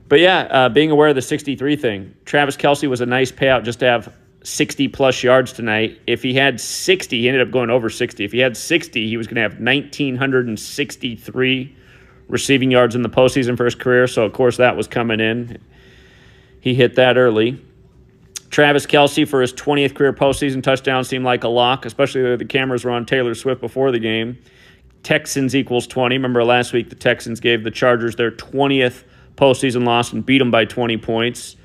But yeah, being aware of the 63 thing. Travis Kelce was a nice payout just to have 60-plus yards tonight. If he had 60, he ended up going over 60. If he had 60, he was going to have 1,963 receiving yards in the postseason for his career. So, of course, that was coming in. He hit that early. Travis Kelce for his 20th career postseason touchdown seemed like a lock, especially the cameras were on Taylor Swift before the game. Texans equals 20. Remember last week the Texans gave the Chargers their 20th postseason loss and beat them by 20 points.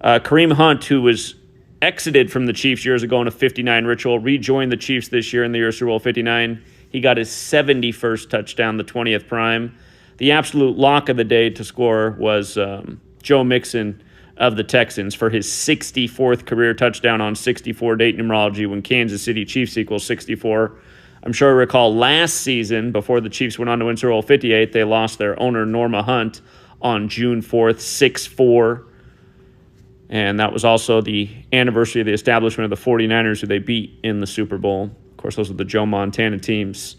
Kareem Hunt, who was exited from the Chiefs years ago in a 59 ritual, rejoined the Chiefs this year in the year Super Bowl 59. He got his 71st touchdown, the 20th prime. The absolute lock of the day to score was Joe Mixon of the Texans for his 64th career touchdown on 64 date numerology when Kansas City Chiefs equals 64. I'm sure you recall last season, before the Chiefs went on to win Super Bowl 58, they lost their owner, Norma Hunt, on June 4th, 6-4. And that was also the anniversary of the establishment of the 49ers, who they beat in the Super Bowl. Of course, those are the Joe Montana teams.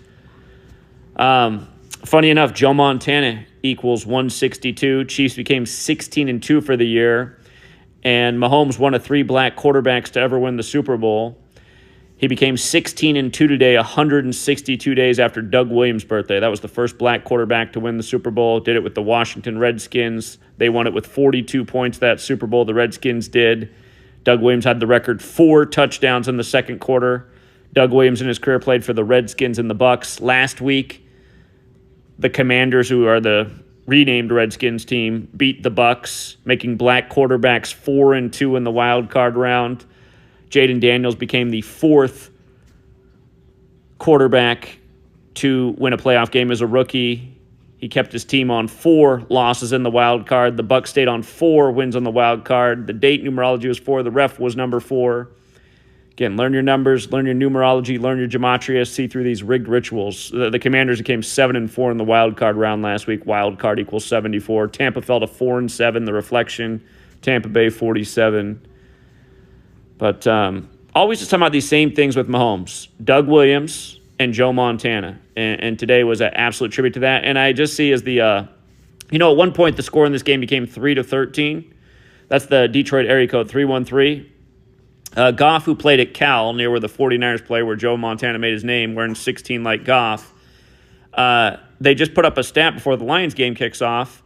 Funny enough, Joe Montana equals 162. Chiefs became 16-2 for the year. And Mahomes, one of 3 black quarterbacks to ever win the Super Bowl. He became 16-2 today, 162 days after Doug Williams' birthday. That was the first black quarterback to win the Super Bowl. Did it with the Washington Redskins. They won it with 42 points that Super Bowl. The Redskins did. Doug Williams had the record 4 touchdowns in the second quarter. Doug Williams in his career played for the Redskins and the Bucks. Last week, the Commanders, who are the renamed Redskins team, beat the Bucks, making black quarterbacks 4-2 in the wild card round. Jaden Daniels became the 4th quarterback to win a playoff game as a rookie. He kept his team on 4 losses in the wild card. The Bucs stayed on 4 wins on the wild card. The date numerology was 4. The ref was number 4. Again, learn your numbers, learn your numerology, learn your gematria, see through these rigged rituals. The Commanders became 7-4 in the wild card round last week. Wild card equals 74. Tampa fell to 4-7. The reflection, Tampa Bay 47. But always just talking about these same things with Mahomes. Doug Williams and Joe Montana. And today was an absolute tribute to that. And I just see as the, at one point the score in this game became 3-13. That's the Detroit area code 313. Goff, who played at Cal, near where the 49ers play, where Joe Montana made his name, wearing 16 like Goff. They just put up a stat before the Lions game kicks off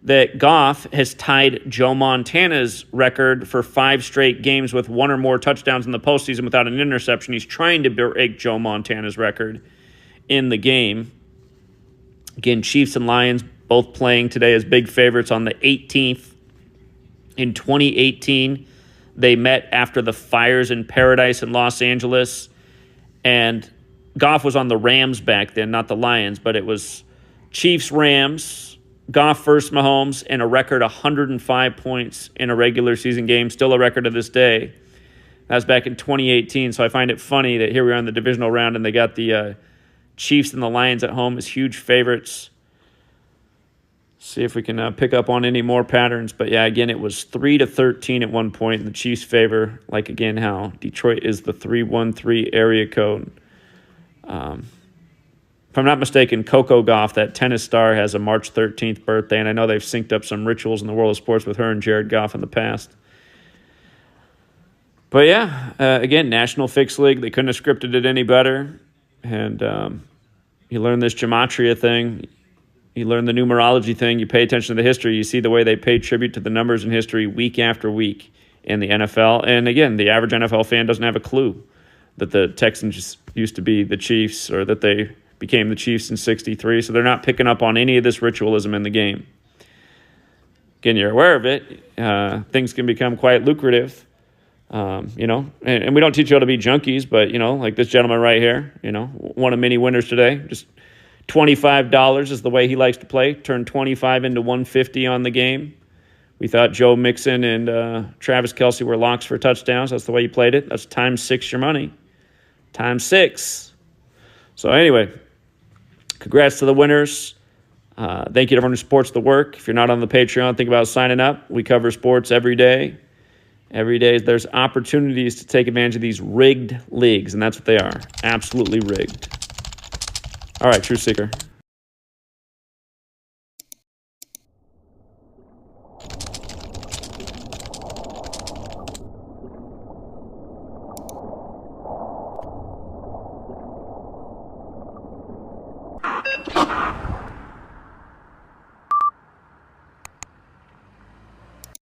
that Goff has tied Joe Montana's record for 5 straight games with 1 or more touchdowns in the postseason without an interception. He's trying to break Joe Montana's record in the game. Again, Chiefs and Lions both playing today as big favorites on the 18th. In 2018, they met after the fires in Paradise in Los Angeles. And Goff was on the Rams back then, not the Lions, but it was Chiefs-Rams, Goff versus Mahomes, and a record 105 points in a regular season game, still a record to this day. That was back in 2018, so I find it funny that here we are in the divisional round and they got the Chiefs and the Lions at home as huge favorites. See if we can pick up on any more patterns. But yeah, again, it was 3-13 at one point in the Chiefs' favor. Like, again, how Detroit is the 313 area code. If I'm not mistaken, Coco Gauff, that tennis star, has a March 13th birthday, and I know they've synced up some rituals in the world of sports with her and Jared Goff in the past. But yeah, again, National Fix League, they couldn't have scripted it any better. And you learn this gematria thing, you learn the numerology thing, you pay attention to the history, you see the way they pay tribute to the numbers in history week after week in the NFL. And again, the average NFL fan doesn't have a clue that the Texans used to be the Chiefs or that they became the Chiefs in 63, so they're not picking up on any of this ritualism in the game. Again, you're aware of it. Things can become quite lucrative, and we don't teach you how to be junkies, but, like this gentleman right here, one of many winners today, just $25 is the way he likes to play, turn 25 into 150 on the game. We thought Joe Mixon and Travis Kelce were locks for touchdowns. That's the way you played it. That's times 6 your money. Times 6. So anyway, congrats to the winners. Thank you to everyone who supports the work. If you're not on the Patreon, think about signing up. We cover sports every day. Every day there's opportunities to take advantage of these rigged leagues, and that's what they are. Absolutely rigged. All right, True Seeker.